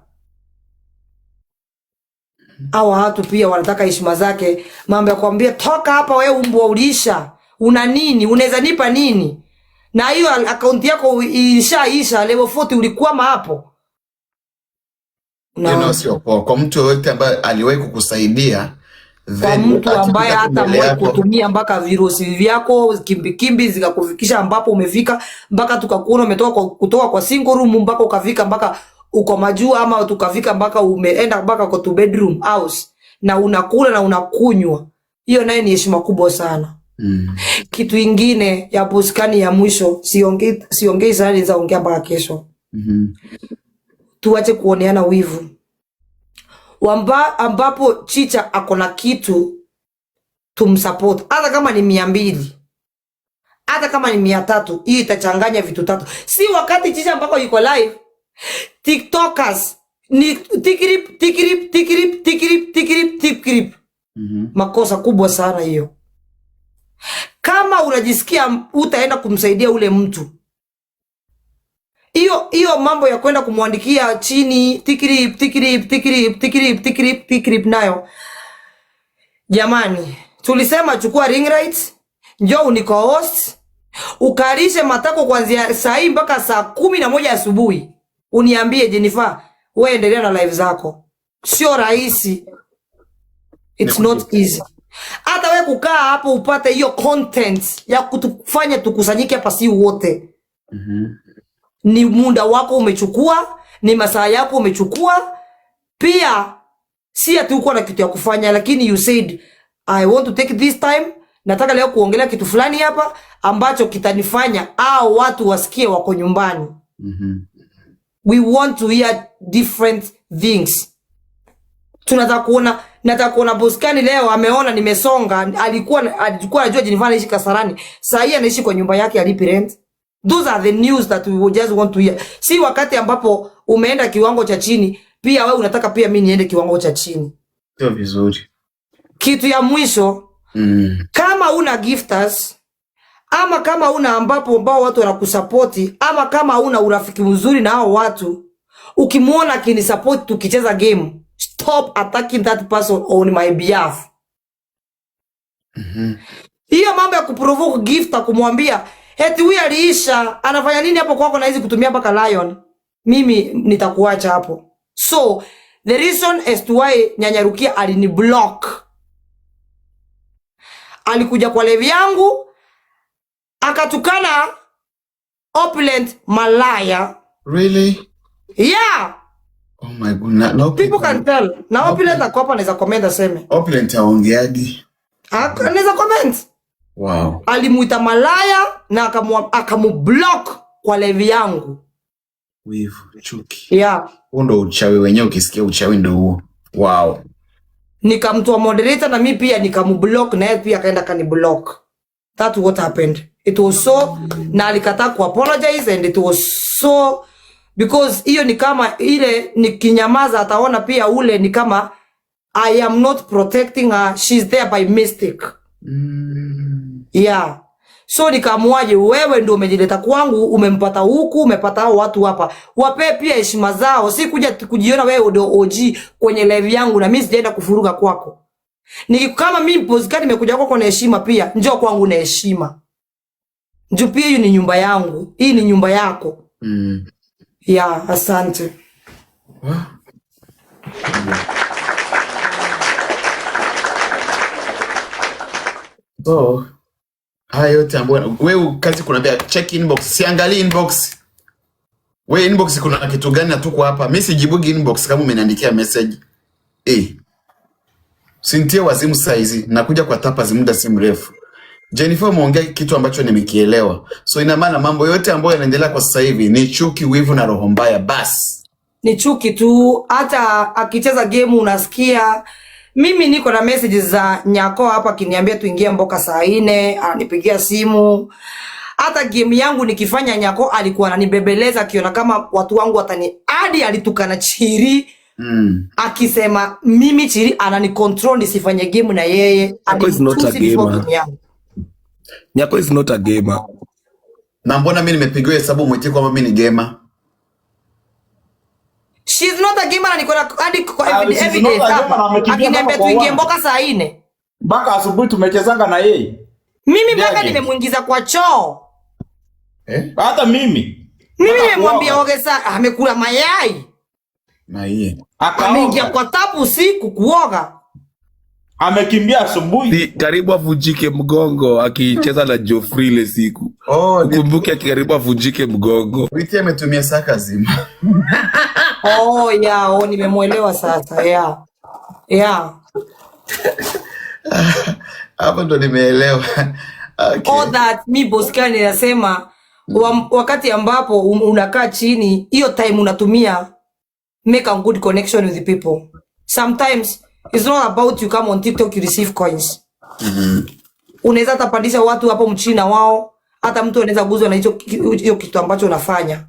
Hawa watu pia wanataka heshima zake. Mambo ya kuambia toka hapa wewe umbwa ulisha. Una nini? Unaweza nipa nini? Na hiyo account yako ishaisha, level 40 ulikwama hapo. Sio kwa mtu yote ambaye aliwahi kukusaidia, kwa mtu ambaye hata mwe kutumia mpaka virusi vyako kimbi zikakufikisha ambapo umefika, mpaka tukakuona umetoka kutoka kwa single room mpaka ukafika mpaka uko majuu, ama tukafika mpaka umeenda mpaka kwa 2 bedroom house na unakula na unakunywa. Hiyo naye ni heshima kubwa sana. Kitu ingine ya Boskani ya mwisho, siongei sana, nitaongea mpaka kesho. Tuache kuoneana wivu. Ambapo Chicha akona kitu, tumsupport. Hata kama ni 200, hata kama ni 300, hii itachanganya vitu 3. Si wakati Chicha ambako yuko live, TikTokers ni tikirip. Makosa kubwa sana hiyo. Kama unajisikia utaenda kumsaidia ule mtu, hiyo mambo ya kwenda kumwandikia chini tikirip nayo, jamani, tulisema chukua ring rights, njoo uniko host, ukalishe matako kuanzia saa hii mpaka saa 11 asubuhi. Uniambie Jennifer, wewe endelea na live zako. Sio rahisi. It's not easy. Hata wewe kukaa hapo upate hiyo content ya kutufanya tukusanyike hapa si wote. Ni muda wako umechukua, ni masaa yako umechukua. Pia si ati uko na kitu ya kufanya, lakini you said I want to take this time, nataka leo kuongelea kitu fulani hapa ambacho kitanifanya au watu wasikie wako nyumbani. We want to hear different things. Nataka kuona Boskani leo ameona nimesonga, alikuwa anajua Jennifer anaishi Kasarani, sasa hii anaishi kwa nyumba yake alipi rent. Those are the news that we just want to hear. Si wakati ambapo umeenda kiwango cha chini, pia wewe unataka pia mimi niende kiwango cha chini. Sio vizuri. Kitu ya mwisho, kama una gifters ama kama una ambao watu wanakusapoti, ama kama una urafiki mzuri na hao watu, ukimuona akinisupport tukicheza game, stop attacking that person on my behalf. Hiyo mambo ya kuprovoke Gifta kumwambia eti huyu aliisha anafanya nini hapo kwako na hizi kutumia mpaka Lion, mimi nitakuacha hapo. So the reason as to why Nyanyarukia alini block, alikuja kwa live yangu akatukana Opulent malaya. Really? Yeah. Oh my god. No, People can tell. Na Opulent akopa anaweza comment aseme. Opulent haongeagi. Anaweza comment. Wow. Alimuita malaya na akamublock kwa live yangu. Wivu, chuki. Yeah. Huo ndo uchawi wenyewe, ukisikia uchawi ndo huo. Wow. Nikamtoa moderator na mimi pia nikamublock na yeye pia akaenda kaniblock. That's what happened. It was so, na alikataa ku apologize, and it was so because hiyo ni kama ile nikinyamaza ataona pia ule ni kama I am not protecting her, she's there by mistake. Yeah. So nikamuaje, wewe ndio umejileta kwangu, umempata huku, umepata hao watu hapa. Wape pia heshima zao, si kuja kujiona wewe ndio OG kwenye live yangu na mimi sijaenda kufuruga kwako. Ni kama mimi Boskani nimekuja kwako na heshima pia, njoo kwangu na heshima. Njoo pia, hii ni nyumba yangu, hii ni nyumba yako. Yeah, asante. So, haya yote ambayo wewe kazi kunaambia check inbox, siangalie inbox. Wewe inbox kuna kitu gani na tuko hapa? Mimi sijibugi inbox kama umeniandikia message. Sintia wazimu saizi, nakuja kwa tapas muda si mrefu. Jennifer umeongea kitu ambacho nimekielewa. So ina maana mambo yote ambayo yanaendelea kwa sasa hivi ni chuki, wivu na roho mbaya basi. Ni chuki tu, hata akicheza game unasikia. Mimi niko na messages za Nyako hapa kiniambia tuingie Mboka saa 4, ananipigia simu. Hata game yangu nikifanya Nyako alikuwa ananibebeleza akiona kama watu wangu watani, hadi alitukana Chiri. Akisema mimi Chiri anani control nisifanye game na yeye. Nyako is not a gamer. Nyako is not a gamer. Na mbona mimi nimepigiwa hesabu mwiti kwamba mimi ni gamer? She's not a gamer, na niko na hadi evidence hapa. Akiniambia tuingie Mboka saa 4. Mpaka asubuhi tumechezanga na yeye. Mimi mpaka nimemuingiza kwa choo. Hata mimi. Mimi nimemwambia oge saa amekula mayai. Na yeye. Ameingia kwa tapu usiku kuoga. Amekimbia asubuhi. Karibu avunjike mgongo akicheza na Geoffrey ile siku. Ukumbuke karibu avunjike mgongo. Witi ametumia saka zima. Nimemuelewa sasa. Yeah. Hapo ndo nimeelewa. Okay. All that me Boskani nasema wakati ambapo unakaa chini, hiyo time unatumia make a good connection with the people. Sometimes it's not about you come on TikTok you receive coins. Unaweza tapandisha watu hapo mchina wao, hata mtu anaweza guzwa na hiyo kitu ambacho unafanya.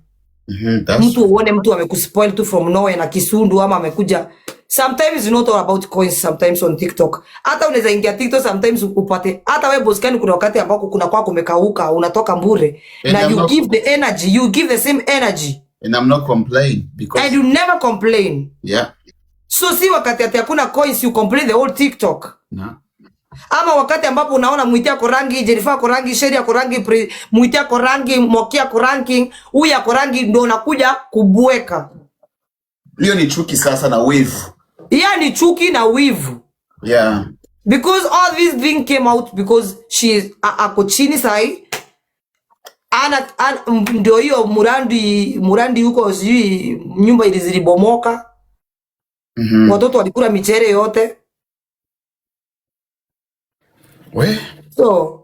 Mtu uone mtu amekuspoil tu from nowhere na kisundu ama amekuja. Sometimes it's not all about coins, sometimes on TikTok. Hata unaweza ingia TikTok sometimes upate. Hata wewe Boskani kuna wakati ambako kuna kwako umekauka, unatoka mbure. Na you give the energy, you give the same energy. And I'm not complaining because and you never complain. Yeah. So si wakati ati hakuna coins you complain the whole TikTok. No. Ama wakati ambapo unaona Mwitia kwa rangi, Jennifer kwa rangi, Sheria kwa rangi, Mwitia kwa rangi, Mokia kwa rangi, Uya kwa rangi, ndo unakuja kubweka. Hiyo ni chuki sasa na wivu. Yeah, ni chuki na wivu. Yeah. Because all this thing came out because she is ako chini sai. Ndio hiyo Murandi huko sijui nyumba ilizilibomoka. Watoto walikula michere yote. So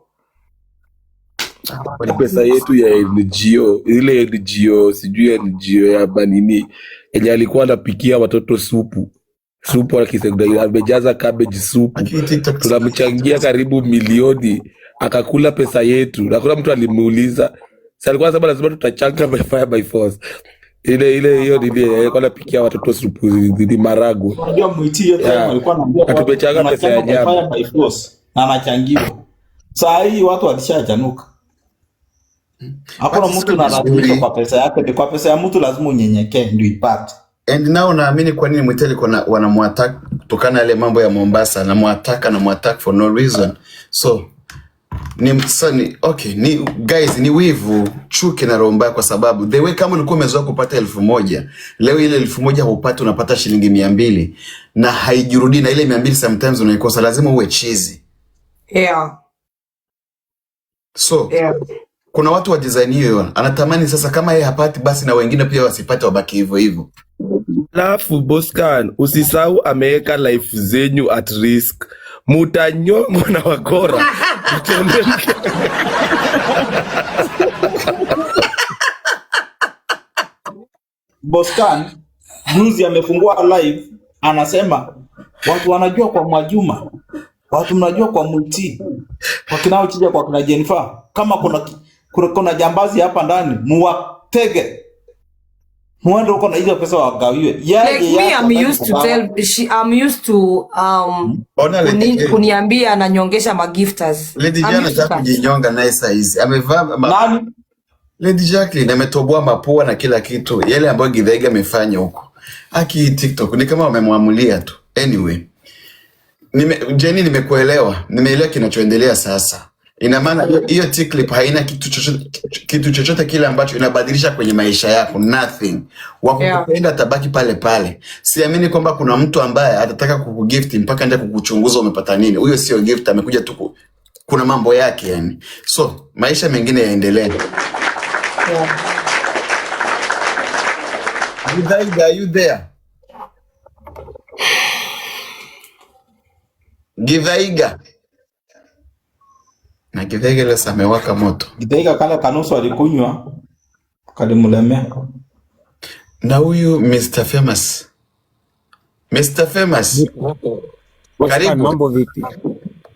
pesa yetu ya NGO, ile NGO sijui NGO ya banini yenye alikuwa anapikia watoto supu akisema amejaza cabbage supu, tunamchangia karibu milioni, akakula pesa yetu na kuna mtu alimuuliza sasa, alikuwa anasema lazima tutachanga by fire by force. Ile hiyo ndio alikuwa anapikia watoto supu ni marago. Unajua Mwiti yote alikuwa anaambia atupechanga pesa ya nyama by force na anachangiwa. Saa hii watu walishachanuka. Hakuna But mtu sio analazimishwa vizuri. kwa pesa yake. Ni kwa pesa ya mtu lazima unyenyekee ndio ipate. And now naamini kwa nini Mwiteli wanamwattack kutokana na yale mambo ya Mombasa, na mwattack for no reason. So okay, guys, ni wivu, chuki na roho mbaya, kwa sababu the way kama ulikuwa umezoea kupata 1,000, leo ile 1,000 hupati, unapata shilingi 200 na haijirudi, na ile 200 sometimes unaikosa, lazima uwe chizi. Yeah. So Yeah. kuna watu wa design hiyo anatamani sasa kama yeye hapati basi na wengine pia wasipate, wabaki hivyo hivyo. Alafu Boscan, usisahau ameweka life zenyu at risk. Mutanyongwa na wakora. Boscan juzi amefungua live, anasema watu wanajua kwa Mwajuma, watu mnajua kwa Muti, kwa kinao chija, kwa kina Jennifer, kama kuna jambazi hapa ndani muwatege, muende uko na hizo pesa wagawiwe. Like me, I'm used to Ona kuniambia ananyongesha magifters. Lady Jana za kujinyonga naye size. Amevaa nani? Lady Jacqueline ametoboa mapua na kila kitu. Yale ambayo Githaiga amefanya huko. Aki TikTok ni kama wamemwamulia tu. Anyway. Jenny, nimekuelewa. Nimeelewa kinachoendelea sasa. Ina maana hiyo clip haina kitu chochote kile ambacho inabadilisha kwenye maisha yako, nothing. Wakukupenda tabaki pale pale. Siamini kwamba kuna mtu ambaye atataka kukugift mpaka nje kukuchunguza umepata nini. Huyo sio gift, amekuja tu kuna mambo yake yani. So, maisha mengine yaendelee. Githaiga, are you there? Githaiga. Na Githaiga leo amewaka moto. Githaiga kale kanusu alikunywa kalimlemea. Na huyu Mr. Famous. Mr. Famous. Karibu. Mambo vipi?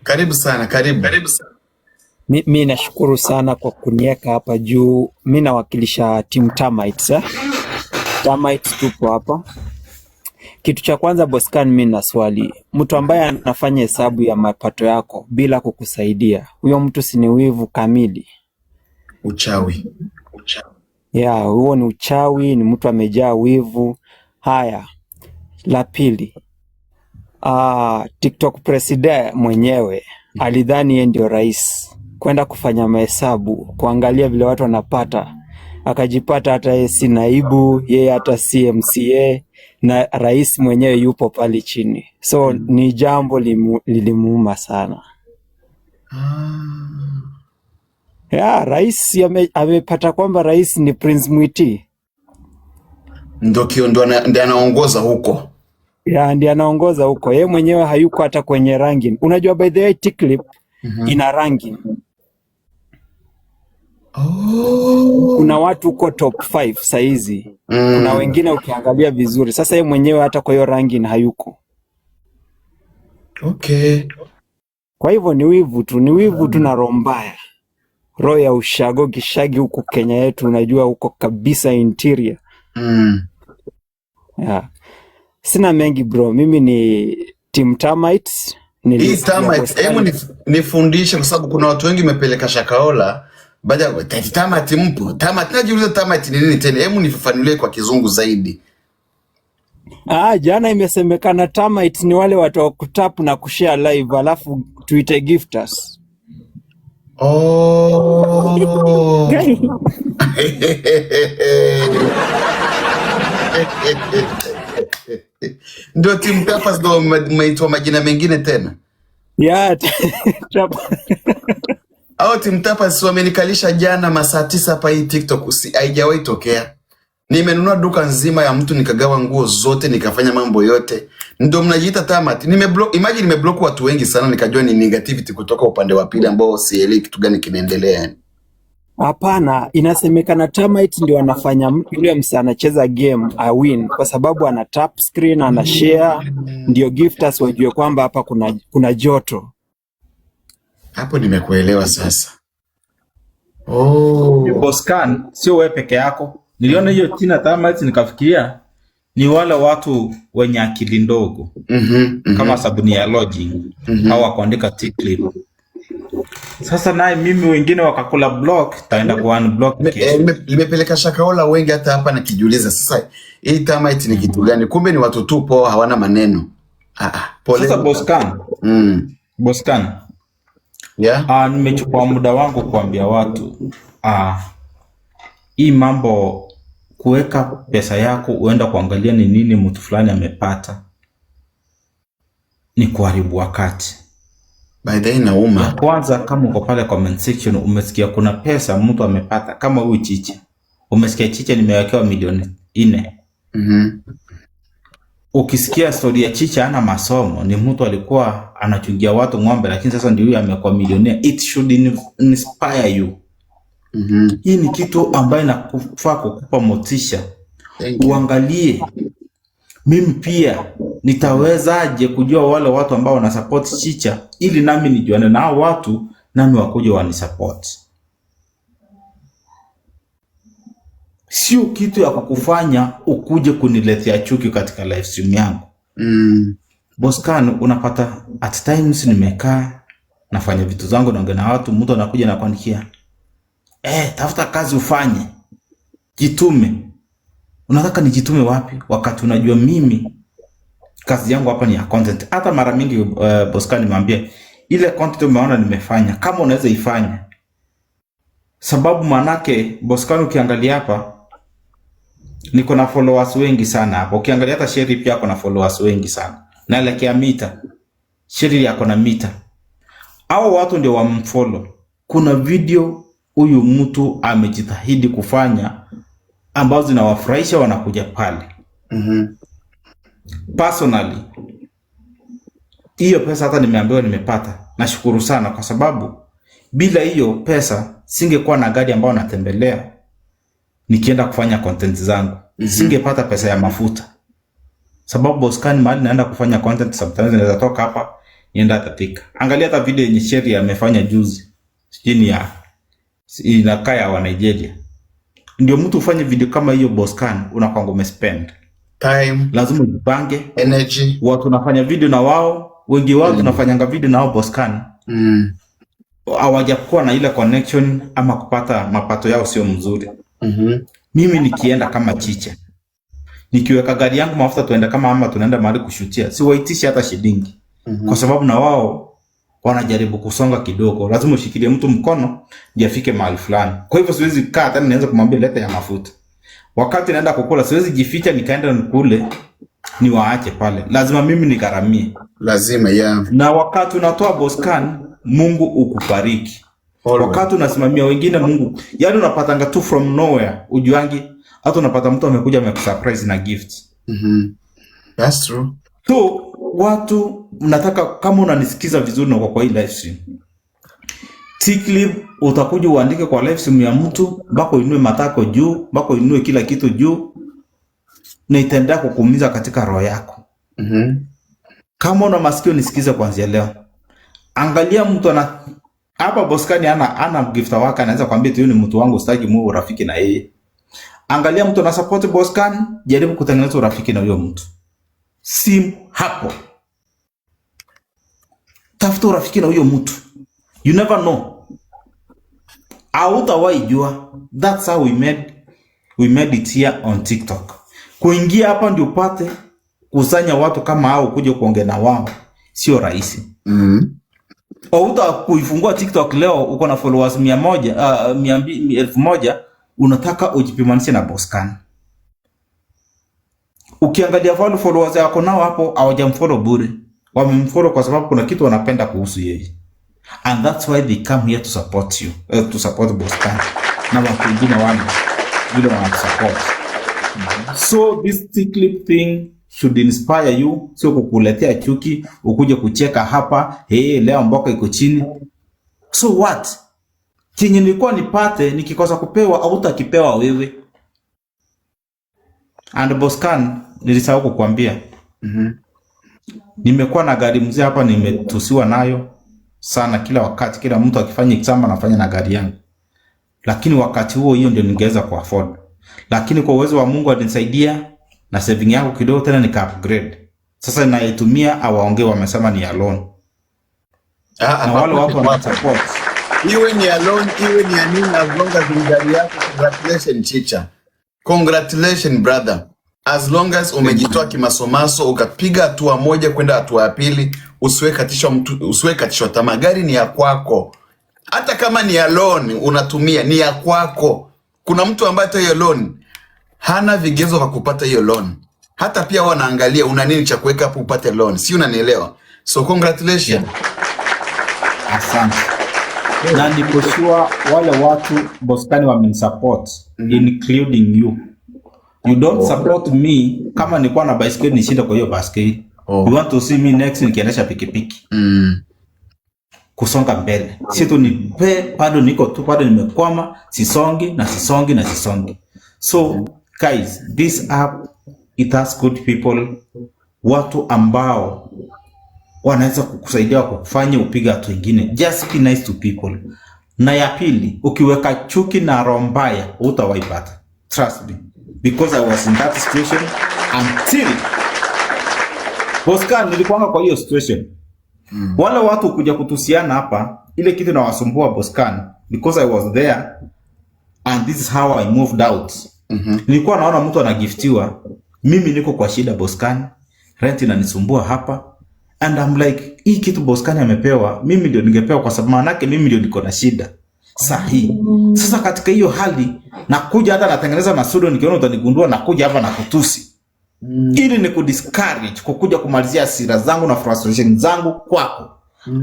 Karibu sana, karibu. Mi nashukuru sana kwa kunieka hapa juu. Mi nawakilisha team Termites. Termites tupo hapa. Kitu cha kwanza Boscan, mi na swali. Mtu ambaye anafanya hesabu ya mapato yako bila kukusaidia, huyo mtu si ni wivu kamili? Uchawi. Yeah, huo ni uchawi, ni mtu amejaa wivu. Haya, la pili. TikTok president mwenyewe alidhani yeye ndio rais, kwenda kufanya mahesabu, kuangalia vile watu wanapata, akajipata hata yeye si naibu, yeye hata si MCA, na rais mwenyewe yupo pale chini. So ni jambo lilimuuma sana. Yeah, rais amepata kwamba rais ni Prince Mwiti. Ndio anaongoza huko. Yeah, ndiye anaongoza huko. Yeye mwenyewe hayuko hata kwenye ranking. Unajua by the way T-Clip ina ranking. Kuna watu uko top 5 saizi. Kuna wengine ukiangalia vizuri. Sasa yeye mwenyewe hata kwa hiyo ranking hayuko. Okay. Kwa hivyo ni wivu tu na roho mbaya. Roho ya ushago kishagi huko Kenya yetu, unajua huko kabisa interior. Yeah. Sina mengi bro, mimi ni team Termites. Hii Termites, hebu nifundishe kwa sababu kuna watu wengi wamepeleka Shakaola. Baada Termite mpo. Termite najiuliza Termite ni nini tena? Hebu nifafanulie kwa kizungu zaidi. Jana imesemekana Termites ni wale watu wa kutap na kushare live alafu tuite gifters. Ndio team Tapas ndio umeitwa majina mengine tena? Yeah. Au team Tapas wamenikalisha jana masaa 9 hapa hii TikTok, haijawahi tokea. Nimenunua duka nzima ya mtu, nikagawa nguo zote, nikafanya mambo yote. Ndio mnajiita Termite. Imagine nimeblock watu wengi sana, nikajua ni negativity kutoka upande wa pili ambao sielewi kitu gani kinaendelea yani. Hapana, inasemekana Termite ndio anafanya yule msa anacheza game a win kwa sababu ana tap screen, ana share, ndio gifters wajue kwamba hapa kuna joto. Hapo nimekuelewa sasa. Boscan, sio wewe peke yako. Niliona hiyo Tina Termite nikafikiria ni wale watu wenye akili ndogo. Kama sabuni ya lodging au kuandika T-Clip. Sasa naye mimi wengine wakakula block, taenda ku unblock kesho. Limepeleka Shakahola wengi hata hapa nakijiuliza sasa hii termite ni kitu gani? Kumbe ni watu tu poa hawana maneno. Pole. Sasa Boscan. Boscan. Yeah. Nimechukua muda wangu kuambia watu hii mambo kuweka pesa yako uenda kuangalia ni nini mtu fulani amepata ni kuharibu wakati. By the way nauma. Kwanza kama uko pale comment section umesikia kuna pesa mtu amepata kama huyu Chiche. Umesikia Chiche nimewekewa milioni 4. Ukisikia story ya Chiche ana masomo, ni mtu alikuwa anachungia watu ng'ombe lakini sasa ndio huyu amekuwa milionea. It should inspire you. Hii ni kitu ambayo inakufaa kukupa motisha. Uangalie mimi pia nitawezaje kujua wale watu ambao wana support Chicha ili nami nijuane na hao watu nami wakuje wani support. Sio kitu ya kukufanya ukuje kuniletea chuki katika live stream yangu. Boscan, unapata at times nimekaa nafanya vitu zangu naongea na watu, mtu anakuja na kuandikia tafuta kazi ufanye, jitume. Unataka nijitume wapi wakati unajua mimi kazi yangu hapa ni ya content? Hata mara mingi Boscan nimwambia ile content umeona nimefanya kama unaweza ifanya, sababu manake Boscan ukiangalia hapa niko na followers wengi sana hapa. Ukiangalia hata Sherry pia ako na followers wengi sana. Na elekea mita. Sherry yako na mita. Hao watu ndio wamfollow. Kuna video huyu mtu amejitahidi kufanya ambazo zinawafurahisha wanakuja pale. Personally hiyo pesa hata nimeambiwa nimepata. Nashukuru sana kwa sababu bila hiyo pesa singekuwa na gari ambayo natembelea nikienda kufanya content zangu. Singepata pesa ya mafuta. Sababu Boscan mahali naenda kufanya content sometimes naweza toka hapa nienda Tatika. Angalia hata video yenye Sherry amefanya juzi. Chini ya inakaya wa Nigeria. Ndio mtu ufanye video kama hiyo Boscan unakuwa umespend time, lazima ujipange, energy. Watu unafanya video na wao, wengi wao tunafanyanga video na wao Boscan. Hawajakuwa na ile connection ama kupata mapato yao sio mzuri. Mimi nikienda kama Chiche, nikiweka gari yangu mafuta tuenda kama ama tunaenda mahali kushutia, si waitishi hata shilingi. Kwa sababu na wao wanajaribu kusonga kidogo, lazima ushikilie mtu mkono ndio afike mahali fulani. Kwa hivyo siwezi kaa tena nianze kumwambia leta ya mafuta. Wakati naenda kukula siwezi jificha nikaenda nikule niwaache pale. Lazima mimi nigharamie. Lazima Na wakati unatoa Boscan, Mungu ukubariki. Wakati unasimamia wengine Mungu, yaani unapatanga tu from nowhere, ujuangi hata unapata mtu amekuja amekusurprise na gift. That's true. So watu mnataka kama unanisikiza vizuri na kwa hii live stream, clip utakuja uandike kwa live stream ya mtu mpaka uinue matako juu, mpaka uinue kila kitu juu, na itaendelea kukuumiza katika roho yako. Kama una masikio nisikize kuanzia leo. Angalia mtu ana hapa Boscan ana gifta wake anaweza kwambia tu ni mtu wangu sitaki muwe urafiki na yeye. Angalia mtu ana support Boscan, jaribu kutengeneza urafiki na huyo mtu. Sim hapo. Tafuta urafiki na huyo mtu. You never know. Hautawahi jua. That's how we made it here on TikTok. Kuingia hapa ndio upate kusanya watu kama hao kuja kuongea na wao sio rahisi. Hauta kuifungua TikTok leo uko na followers 100, 100,000 unataka ujipimanishe na Boscan. Ukiangalia followers yako nao hapo hawajamfollow bure. Wamemfollow kwa sababu kuna kitu wanapenda kuhusu yeye. And that's why they come here to support you, to support Boscan. Na watu wengine wale vile wanasupport. So this clip thing should inspire you, sio kukuletea chuki, ukuje kucheka hapa, leo mboka iko chini. So what? Chenye nilikuwa nipate nikikosa kupewa au utakipewa wewe. And Boscan nilisahau kukuambia. Nimekuwa na gari mzee hapa nimetusiwa nayo sana kila wakati, kila mtu akifanya exam anafanya na gari yangu. Lakini wakati huo hiyo ndio ningeweza kuafford. Lakini kwa uwezo wa Mungu alinisaidia na saving yangu kidogo tena nika upgrade. Sasa naitumia awaongee wamesema ni ya loan. na wale watu wana support. Iwe ni alone, iwe ni anini, as long as ni gari yako, congratulations chicha. Congratulations brother. As long as umejitoa kimasomaso, ukapiga hatua moja kwenda hatua ya pili, usiwe katishwa tamaa. Gari ni ya kwako. Hata kama ni ya loan unatumia, ni ya kwako. Kuna mtu ambaye hata hiyo loan hana vigezo vya kupata hiyo loan. Hata pia wanaangalia una nini cha kuweka hapo upate loan. Si unanielewa? So congratulations. Asante. Na niko sure wale watu Boskani wamenisupport, including you. You don't support me kama nilikuwa na baiskeli nishinda kwa hiyo baiskeli. You want to see me next nikiendesha pikipiki. Kusonga mbele. Si tu nipe bado niko tu bado nimekwama, sisongi. So guys, this app it has good people, watu ambao wanaweza kukusaidia kufanya upiga watu wengine. Just be nice to people. Na ya pili, ukiweka chuki na roho mbaya utawaipata. Trust me. Because I was in that situation until Boskani nilikuanga kwa hiyo situation. Wale watu kuja kutusiana hapa, ile kitu na wasumbua Boskani because I was there and this is how I moved out. Nilikuwa naona mtu anagiftiwa, mimi niko kwa shida Boskani, rent inanisumbua hapa. And I'm like, hii kitu Boskani amepewa, mimi ndio ningepewa kwa sababu manake mimi ndio niko na shida. Sahi. Sasa katika hiyo hali nakuja hata natengeneza masudo nikiona utanigundua nakuja hapa na kutusi. Ili ni kudiscourage kukuja kumalizia hasira zangu na frustration zangu kwako.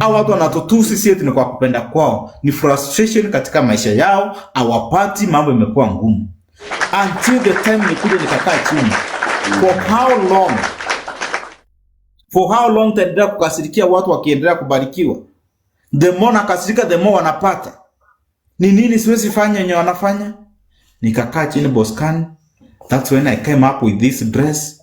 Hao watu wanatutusi si eti ni kwa kupenda kwao, ni frustration katika maisha yao, hawapati, mambo imekuwa ngumu. Until the time nikuja nikakaa chini. For how long taendelea kukasirikia watu wakiendelea kubarikiwa? The more nakasirika, the more wanapata. Ni nini siwezi fanya yenye wanafanya? Nikakaa chini Boskani. That's when I came up with this dress.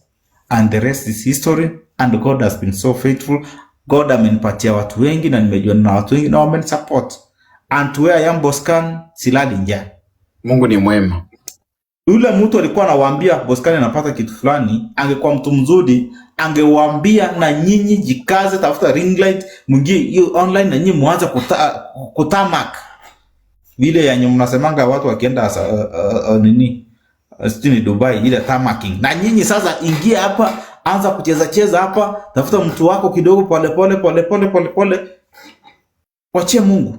And the rest is history. And God has been so faithful. God amenipatia watu wengi na nimejua na watu wengi na wamenisupport. And to where I am Boskani, silali njaa. Mungu ni mwema. Yule mtu alikuwa anawaambia Boskani anapata kitu fulani, angekuwa mtu mzuri, angewaambia na nyinyi jikaze, tafuta ring light, mwingie hiyo online na nyinyi muanze kutamak. Vile yenye mnasemanga watu wakienda sijui Dubai ile tamaking. Na nyinyi sasa ingia hapa, anza kucheza hapa, tafuta mtu wako kidogo pole. Wachie Mungu.